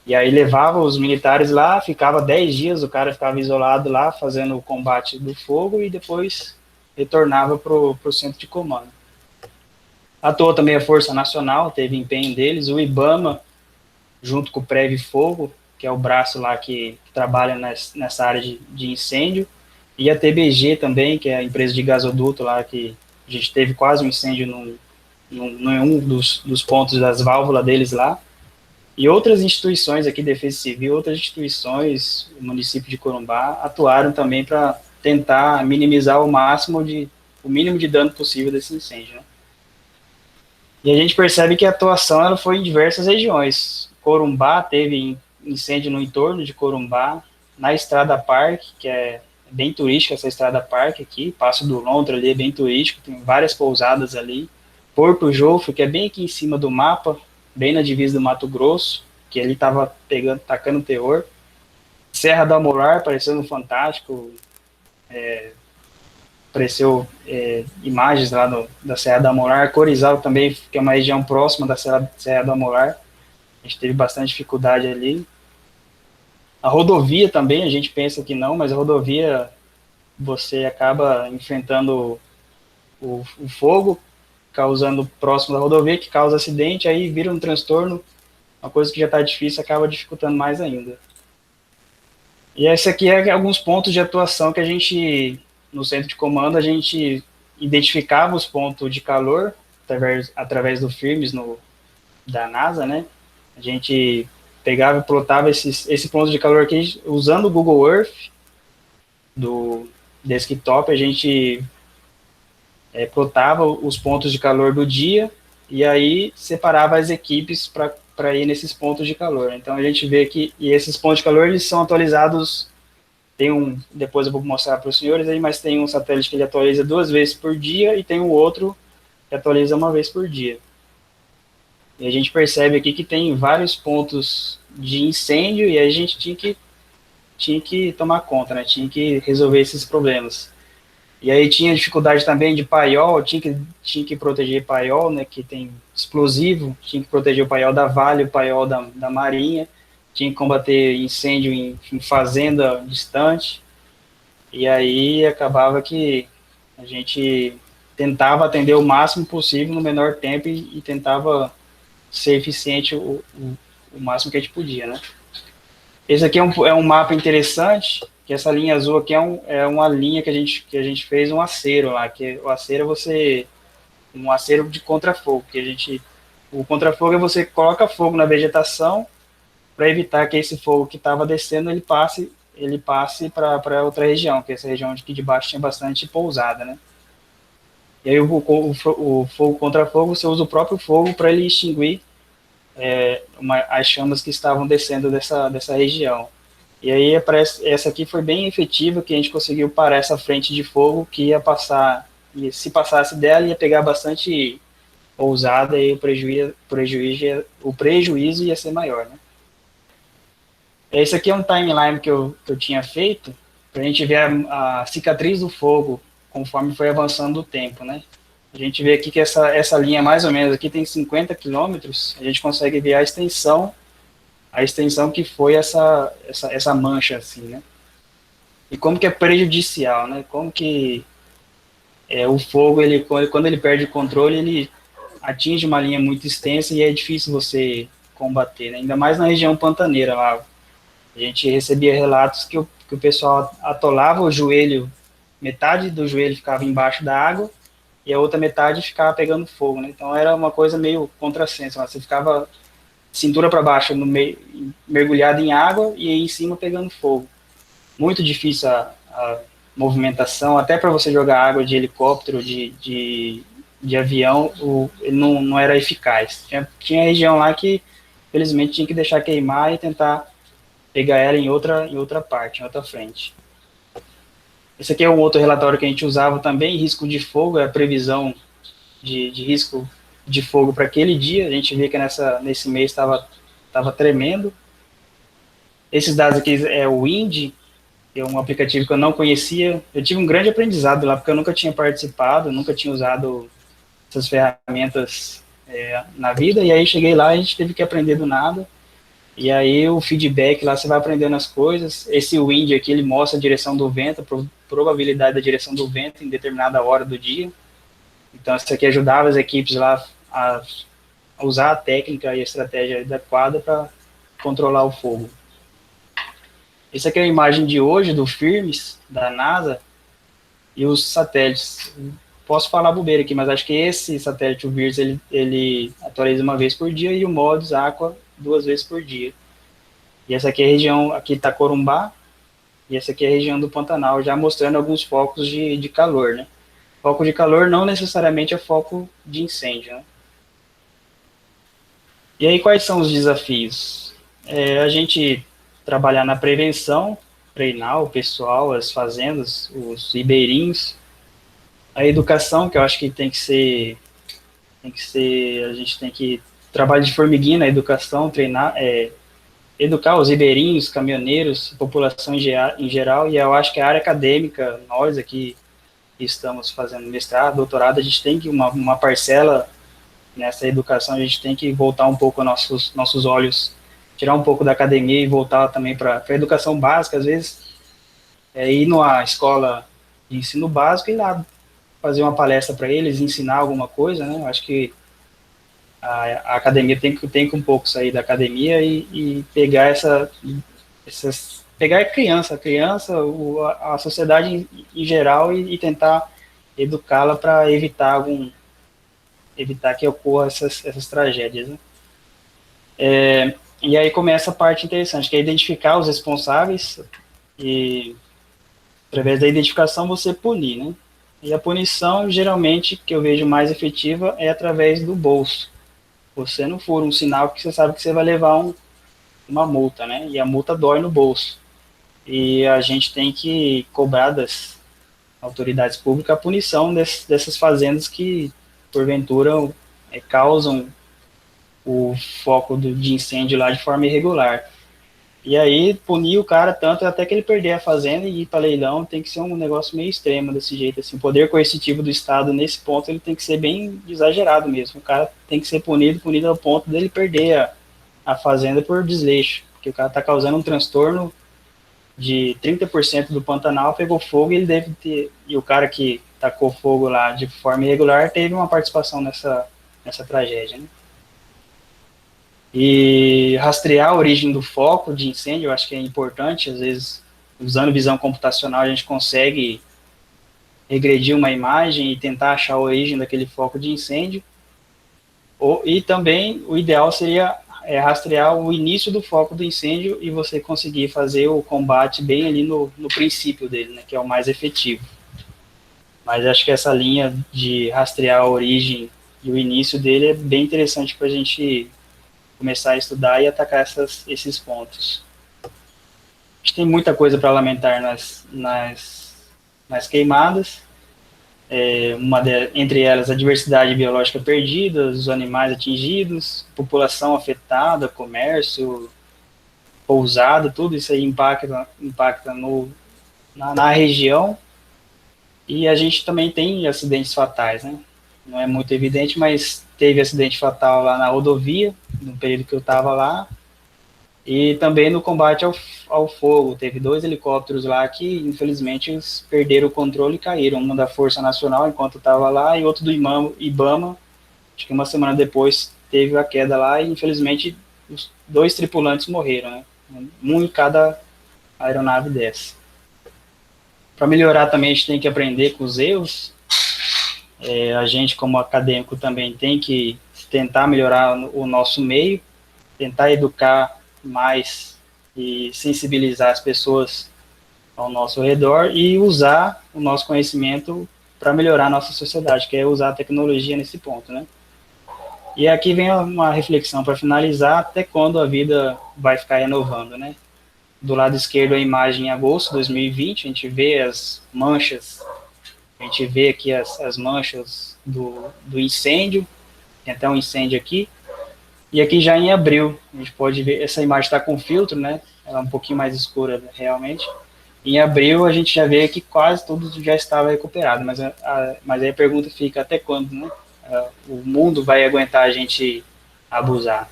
E aí levava os militares lá, ficava 10 dias, o cara ficava isolado lá, fazendo o combate do fogo, e depois retornava para o centro de comando. Atuou também a Força Nacional, teve empenho deles, o IBAMA, junto com o Preve Fogo, que é o braço lá que trabalha nessa área de incêndio, e a TBG também, que é a empresa de gasoduto lá, que a gente teve quase um incêndio em um dos pontos das válvulas deles lá, e outras instituições aqui, Defesa Civil, outras instituições, o município de Corumbá, atuaram também para tentar minimizar o mínimo de dano possível desse incêndio, né? E a gente percebe que a atuação ela foi em diversas regiões. Corumbá teve incêndio no entorno de Corumbá, na Estrada Parque, que é bem turística essa Estrada Parque aqui, Passo do Lontra ali é bem turístico, tem várias pousadas ali. Porto Jofre, que é bem aqui em cima do mapa, bem na divisa do Mato Grosso, que ali estava tacando terror. Serra do Amolar, parecendo fantástico, apareceu imagens lá da Serra do Amolar. Corizal também, que é uma região próxima da Serra do Amolar, a gente teve bastante dificuldade ali. A rodovia também, a gente pensa que não, mas a rodovia, você acaba enfrentando o fogo, causando próximo da rodovia, que causa acidente, aí vira um transtorno, uma coisa que já está difícil, acaba dificultando mais ainda. E esse aqui é alguns pontos de atuação que a gente, no centro de comando, a gente identificava os pontos de calor, através do FIRMS da NASA, né? A gente pegava e plotava esse ponto de calor aqui, usando o Google Earth, do desktop, a gente plotava os pontos de calor do dia, e aí separava as equipes para ir nesses pontos de calor. Então a gente vê que esses pontos de calor eles são atualizados, depois eu vou mostrar para os senhores aí, mas tem um satélite que ele atualiza 2 vezes por dia, e tem um outro que atualiza 1 vez por dia. E a gente percebe aqui que tem vários pontos de incêndio, e aí a gente tinha que tomar conta, né? Tinha que resolver esses problemas. E aí tinha dificuldade também de paiol, tinha que proteger paiol, né, que tem explosivo, tinha que proteger o paiol da Vale, o paiol da Marinha, tinha que combater incêndio em fazenda distante, e aí acabava que A gente tentava atender o máximo possível no menor tempo e tentava ser eficiente o máximo que a gente podia, né? Esse aqui é um mapa interessante, que essa linha azul aqui é uma linha que a gente fez um acero lá, que o acero um acero de contrafogo, o contrafogo é você coloca fogo na vegetação para evitar que esse fogo que estava descendo ele passe para outra região, que essa região aqui de baixo tinha bastante pousada, né? E aí o fogo contrafogo, você usa o próprio fogo para ele extinguir as chamas que estavam descendo dessa região. E aí essa aqui foi bem efetiva, que a gente conseguiu parar essa frente de fogo que ia passar, e se passasse dela ia pegar bastante pousada e o prejuízo ia ser maior, né? Esse aqui é um timeline que eu tinha feito, para a gente ver a cicatriz do fogo conforme foi avançando o tempo, né? A gente vê aqui que essa linha, mais ou menos, aqui tem 50 quilômetros, a gente consegue ver a extensão que foi essa mancha, assim, né? E como que é prejudicial, né? Como que o fogo, quando ele perde o controle, ele atinge uma linha muito extensa e é difícil você combater, né? Ainda mais na região pantaneira lá. A gente recebia relatos que o pessoal atolava o joelho, metade do joelho ficava embaixo da água e a outra metade ficava pegando fogo, né? Então era uma coisa meio contrassenso, você ficava cintura para baixo, no meio, mergulhado em água e aí em cima pegando fogo. Muito difícil a movimentação, até para você jogar água de helicóptero, de avião, ele não era eficaz. Tinha região lá que, felizmente, tinha que deixar queimar e tentar pegar ela em outra parte, em outra frente. Esse aqui é um outro relatório que a gente usava também, risco de fogo, é a previsão de risco de fogo para aquele dia. A gente vê que nesse mês estava tremendo. Esses dados aqui é o Wind, que é um aplicativo que eu não conhecia. Eu tive um grande aprendizado lá, porque eu nunca tinha participado, nunca tinha usado essas ferramentas na vida, e aí cheguei lá e a gente teve que aprender do nada. E aí o feedback lá, você vai aprendendo as coisas. Esse Wind aqui, ele mostra a direção do vento, a probabilidade da direção do vento em determinada hora do dia. Então, isso aqui ajudava as equipes lá a usar a técnica e a estratégia adequada para controlar o fogo. Essa aqui é a imagem de hoje do FIRMES, da NASA, e os satélites. Posso falar bobeira aqui, mas acho que esse satélite, o VIRS, ele atualiza uma vez por dia e o MODIS Aqua 2 vezes por dia. E essa aqui é a região, aqui está Corumbá, e essa aqui é a região do Pantanal, já mostrando alguns focos de calor, né? Foco de calor não necessariamente é foco de incêndio, né? E aí, quais são os desafios? A gente trabalhar na prevenção, treinar o pessoal, as fazendas, os ribeirinhos, a educação, que eu acho que tem que ser, a gente tem que trabalhar de formiguinha na educação, treinar, educar os ribeirinhos, caminhoneiros, população em geral, e eu acho que a área acadêmica, nós aqui que estamos fazendo mestrado, doutorado, a gente tem que, uma parcela nessa educação, a gente tem que voltar um pouco nossos olhos, tirar um pouco da academia e voltar também para a educação básica, às vezes, ir numa escola de ensino básico e lá fazer uma palestra para eles, ensinar alguma coisa, né? Eu acho que a academia tem que um pouco sair da academia e pegar pegar a criança, a sociedade em geral e tentar educá-la para evitar que ocorra essas tragédias, né? E aí começa a parte interessante, que é identificar os responsáveis e, através da identificação, você punir, né? E a punição, geralmente, que eu vejo mais efetiva é através do bolso. Você não fura um sinal que você sabe que você vai levar uma multa, né? E a multa dói no bolso. E a gente tem que cobrar das autoridades públicas a punição dessas fazendas que, porventura, causam o foco de incêndio lá de forma irregular. E aí, punir o cara tanto até que ele perder a fazenda e ir para leilão, tem que ser um negócio meio extremo desse jeito, assim. O poder coercitivo do Estado, nesse ponto, ele tem que ser bem exagerado mesmo. O cara tem que ser punido ao ponto dele perder a fazenda por desleixo, porque o cara está causando um transtorno de 30% do Pantanal pegou fogo, e ele deve ter, e o cara que tacou fogo lá de forma irregular teve uma participação nessa tragédia, né? E rastrear a origem do foco de incêndio, eu acho que é importante. Às vezes, usando visão computacional, a gente consegue regredir uma imagem e tentar achar a origem daquele foco de incêndio. E também, o ideal seria rastrear o início do foco do incêndio e você conseguir fazer o combate bem ali no princípio dele, né, que é o mais efetivo. Mas acho que essa linha de rastrear a origem e o início dele é bem interessante para a gente começar a estudar e atacar esses pontos. A gente tem muita coisa para lamentar nas queimadas, entre elas a diversidade biológica perdida, os animais atingidos, população afetada, comércio, pousada, tudo isso aí impacta na região. E a gente também tem acidentes fatais, né? Não é muito evidente, mas teve acidente fatal lá na rodovia, no período que eu estava lá, e também no combate ao fogo. Teve 2 helicópteros lá que, infelizmente, eles perderam o controle e caíram. Um da Força Nacional, enquanto estava lá, e outro do IBAMA. Acho que uma semana depois teve a queda lá, e, infelizmente, os 2 tripulantes morreram, né? Um em cada aeronave dessa. Para melhorar também, a gente tem que aprender com os erros. A gente, como acadêmico, também tem que tentar melhorar o nosso meio, tentar educar mais e sensibilizar as pessoas ao nosso redor e usar o nosso conhecimento para melhorar a nossa sociedade, que é usar a tecnologia nesse ponto, né? E aqui vem uma reflexão para finalizar: até quando a vida vai ficar renovando, né? Do lado esquerdo, a imagem em agosto de 2020, a gente vê as manchas, a gente vê aqui as manchas do incêndio, tem até um incêndio aqui, e aqui já em abril, a gente pode ver, essa imagem está com filtro, né? Ela é um pouquinho mais escura realmente. Em abril a gente já vê que quase tudo já estava recuperado, mas aí a pergunta fica: até quando, né? O mundo vai aguentar a gente abusar?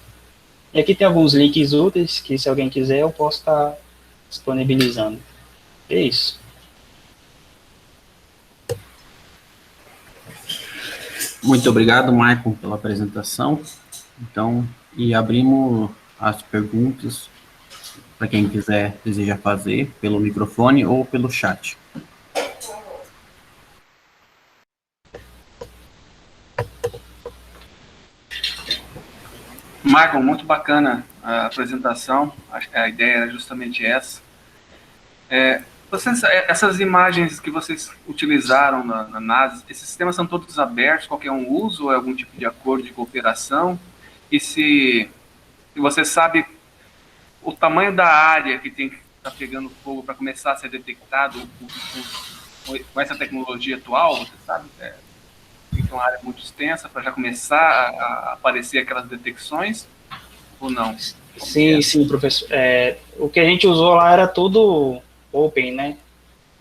E aqui tem alguns links úteis que, se alguém quiser, eu posso estar disponibilizando. É isso. Muito obrigado, Maicon, pela apresentação. Então, e abrimos as perguntas para quem deseja fazer pelo microfone ou pelo chat. Maicon, muito bacana a apresentação. Acho que a ideia era justamente essa. Essas imagens que vocês utilizaram na NASA, esses sistemas são todos abertos, qualquer um usa, ou é algum tipo de acordo de cooperação? E se você sabe o tamanho da área que tem que estar pegando fogo para começar a ser detectado com essa tecnologia atual, você sabe? Tem uma área muito extensa para já começar a aparecer aquelas detecções, ou não? Sim, professor. O que a gente usou lá era tudo open, né?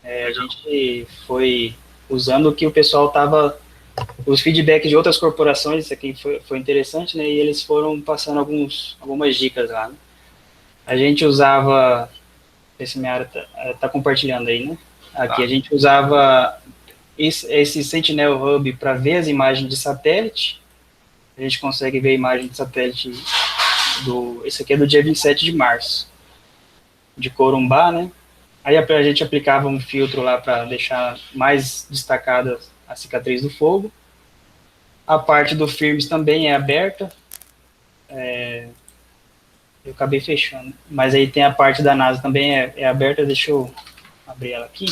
A gente foi usando o que o pessoal estava... Os feedbacks de outras corporações, isso aqui foi interessante, né? E eles foram passando algumas dicas lá, né? A gente usava... Esse minha área tá compartilhando aí, né? Aqui a gente usava esse Sentinel Hub para ver as imagens de satélite. A gente consegue ver a imagem de satélite esse aqui é do dia 27 de março, de Corumbá, né? Aí a gente aplicava um filtro lá para deixar mais destacada a cicatriz do fogo. A parte do Firmes também é aberta. Eu acabei fechando. Mas aí tem a parte da NASA também é aberta. Deixa eu abrir ela aqui.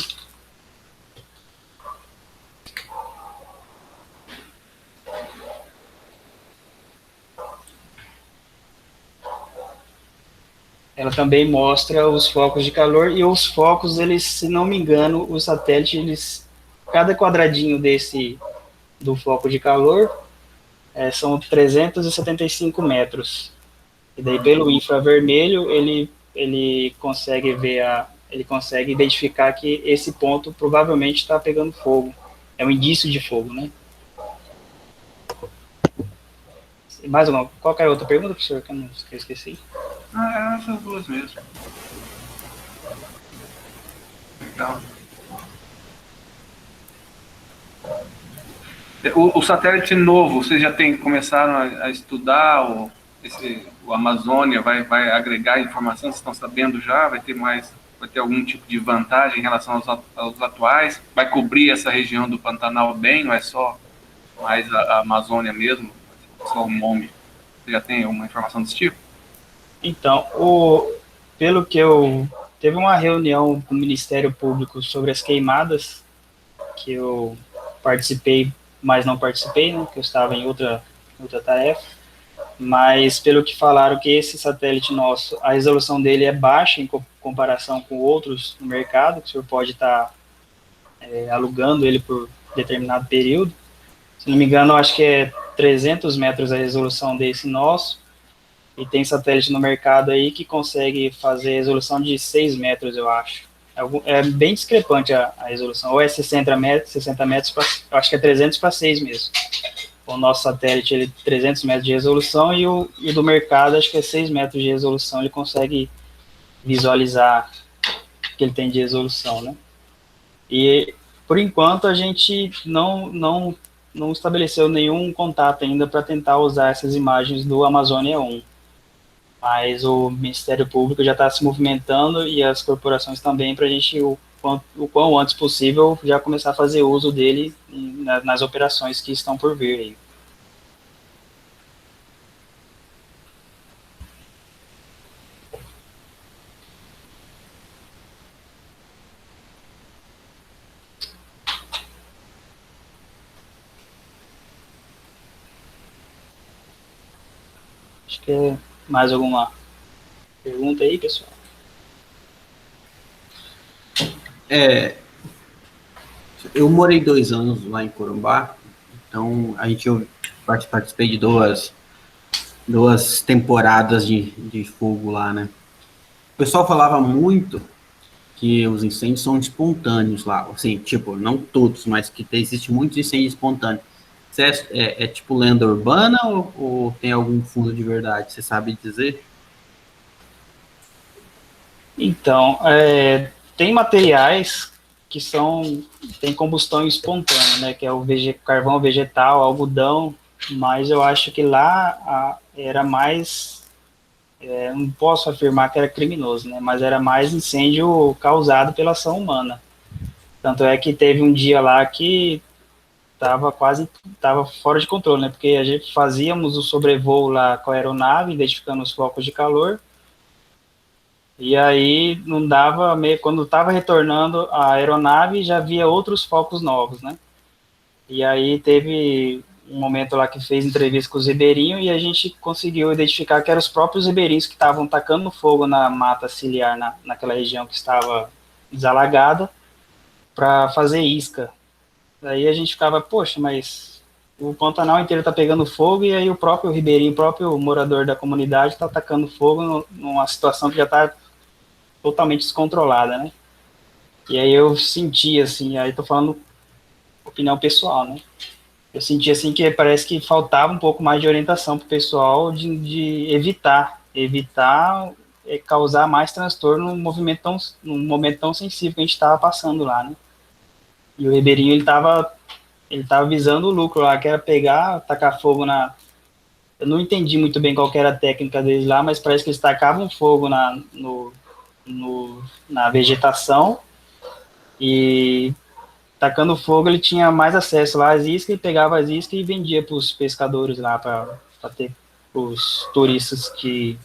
Ela também mostra os focos de calor, e os focos, eles, se não me engano, os satélites, cada quadradinho do foco de calor são 375 metros. E daí, pelo infravermelho, ele consegue ele consegue identificar que esse ponto provavelmente está pegando fogo. É um indício de fogo, né? Mais uma? Qual é a outra pergunta, professor, que eu esqueci? Essas duas mesmo. Então, o satélite novo, vocês já começaram a estudar o Amazônia, vai agregar informação, vocês estão sabendo já? Vai ter algum tipo de vantagem em relação aos atuais? Vai cobrir essa região do Pantanal bem, não é só mais a Amazônia mesmo, só o nome? Você já tem alguma informação desse tipo? Então, pelo que teve uma reunião com o Ministério Público sobre as queimadas, que eu participei, mas não participei, né, que eu estava em outra tarefa, mas pelo que falaram que esse satélite nosso, a resolução dele é baixa em comparação com outros no mercado, que o senhor pode estar alugando ele por determinado período. Se não me engano, eu acho que é 300 metros a resolução desse nosso, e tem satélite no mercado aí que consegue fazer resolução de 6 metros, eu acho. É bem discrepante a resolução, ou é 60 metros, eu acho que é 300 para 6 mesmo. O nosso satélite, ele 300 metros de resolução, e o do mercado, acho que é 6 metros de resolução, ele consegue visualizar o que ele tem de resolução, né? E, por enquanto, a gente não estabeleceu nenhum contato ainda para tentar usar essas imagens do Amazônia 1. Mas o Ministério Público já está se movimentando e as corporações também, para a gente, o quão antes possível, já começar a fazer uso dele nas operações que estão por vir aí. Acho que é mais alguma pergunta aí, pessoal? Eu morei 2 anos lá em Corumbá, então eu participei de duas temporadas de fogo lá, né? O pessoal falava muito que os incêndios são espontâneos lá, assim, tipo, não todos, mas que existe muitos incêndios espontâneos. É tipo lenda urbana ou tem algum fundo de verdade? Você sabe dizer? Então, tem materiais que tem combustão espontânea, né, que é o carvão vegetal, algodão, mas eu acho que lá era mais, não posso afirmar que era criminoso, né, mas era mais incêndio causado pela ação humana. Tanto é que teve um dia lá que estava fora de controle, né, porque a gente fazíamos o sobrevoo lá com a aeronave, identificando os focos de calor. E aí não dava, quando estava retornando a aeronave, já havia outros focos novos, né? E aí teve um momento lá que fez entrevista com os ribeirinhos e a gente conseguiu identificar que eram os próprios ribeirinhos que estavam tacando fogo na mata ciliar, naquela região que estava desalagada, para fazer isca. Daí a gente ficava, poxa, mas o Pantanal inteiro está pegando fogo e aí o próprio ribeirinho, o próprio morador da comunidade está tacando fogo numa situação que já está totalmente descontrolada, né? E aí eu senti, assim, aí tô falando opinião pessoal, né? Eu senti, assim, que parece que faltava um pouco mais de orientação pro pessoal de evitar causar mais transtorno num momento tão sensível que a gente estava passando lá, né? E o ribeirinho, ele tava visando o lucro lá, que era pegar, tacar fogo Eu não entendi muito bem qual que era a técnica deles lá, mas parece que eles tacavam fogo na vegetação, e tacando fogo ele tinha mais acesso lá às iscas, e pegava as iscas e vendia para os pescadores lá, para ter os turistas e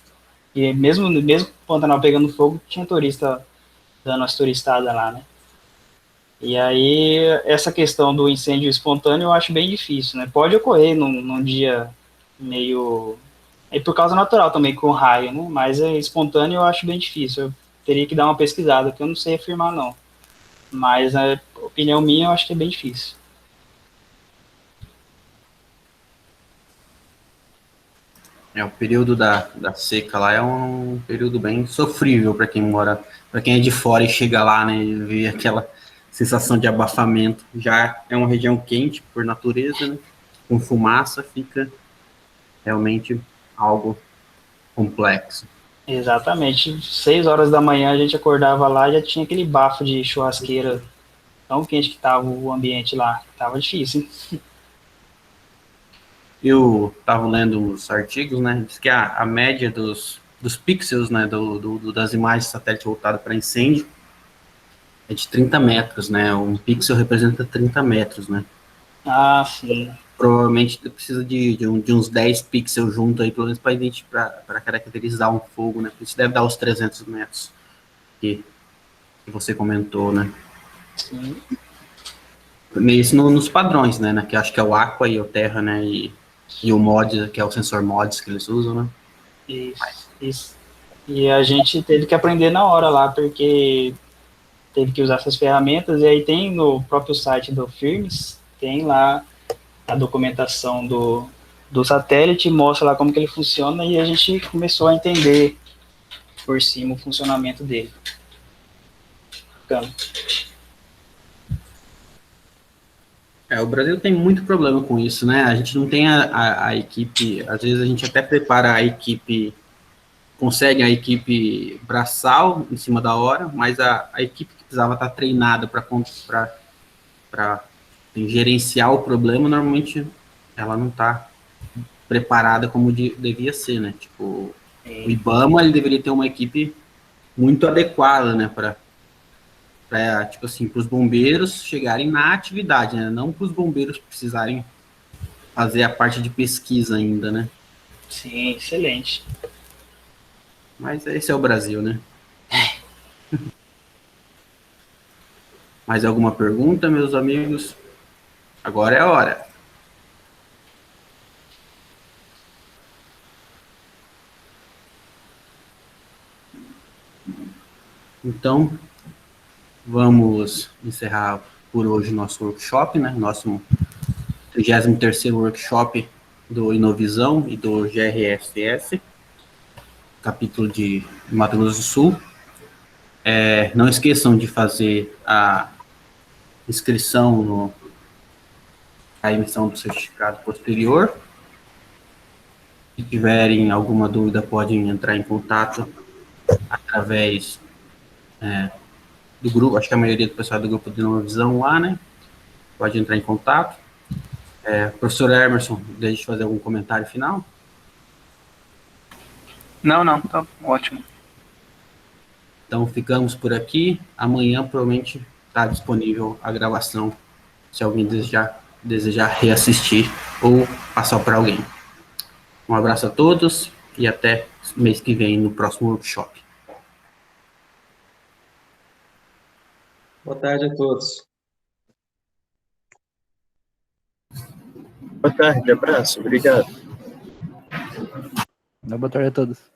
mesmo o Pantanal pegando fogo, tinha turista dando as turistadas lá, né? E aí essa questão do incêndio espontâneo eu acho bem difícil, né? Pode ocorrer num dia meio... É por causa natural também, com raio, né? Mas espontâneo eu acho bem difícil. Eu teria que dar uma pesquisada, que eu não sei afirmar, não. Mas a opinião minha, eu acho que é bem difícil. O período da seca lá é um período bem sofrível para quem é de fora e chega lá, né, e vê aquela sensação de abafamento. Já é uma região quente por natureza, né, com fumaça, fica realmente algo complexo. Exatamente. 6 horas da manhã a gente acordava lá e já tinha aquele bafo de churrasqueira tão quente que tava o ambiente lá. Tava difícil, hein? Eu estava lendo uns artigos, né? Diz que a média dos pixels, né? Das imagens de satélite voltado para incêndio é de 30 metros, né? Um pixel representa 30 metros, né? Ah, sim. Provavelmente precisa de uns 10 pixels junto aí, pelo menos para caracterizar um fogo, né? Isso deve dar os 300 metros que você comentou, né? Sim. Isso nos padrões, né? Que acho que é o Aqua e o Terra, né? E o mod, que é o sensor mods que eles usam, né? Isso, isso. E a gente teve que aprender na hora lá, porque teve que usar essas ferramentas, e aí tem no próprio site do Firmes, tem lá a documentação do satélite, mostra lá como que ele funciona, e a gente começou a entender por cima o funcionamento dele. Bacana. O Brasil tem muito problema com isso, né? A gente não tem a equipe, às vezes a gente até prepara a equipe, consegue a equipe braçal em cima da hora, mas a equipe que precisava estar treinada para gerenciar o problema, normalmente ela não está preparada como devia ser, né? Tipo, o IBAMA, ele deveria ter uma equipe muito adequada, né, para tipo assim, para os bombeiros chegarem na atividade, né, não para os bombeiros precisarem fazer a parte de pesquisa ainda, né? Sim, excelente. Mas esse é o Brasil, né? Mais alguma pergunta, meus amigos? Agora é a hora. Então, vamos encerrar por hoje nosso workshop, né? Nosso 33º workshop do Inovisão e do GRSS, capítulo de Mato Grosso do Sul. Não esqueçam de fazer a inscrição a emissão do certificado posterior. Se tiverem alguma dúvida, podem entrar em contato através do grupo, acho que a maioria do pessoal do grupo de Inovisão lá, né? Pode entrar em contato. Professor Emerson, deixa eu fazer algum comentário final? Não, tá ótimo. Então, ficamos por aqui. Amanhã, provavelmente, está disponível a gravação, se alguém desejar reassistir ou passar para alguém. Um abraço a todos e até mês que vem no próximo workshop. Boa tarde a todos. Boa tarde, abraço, obrigado. Boa tarde a todos.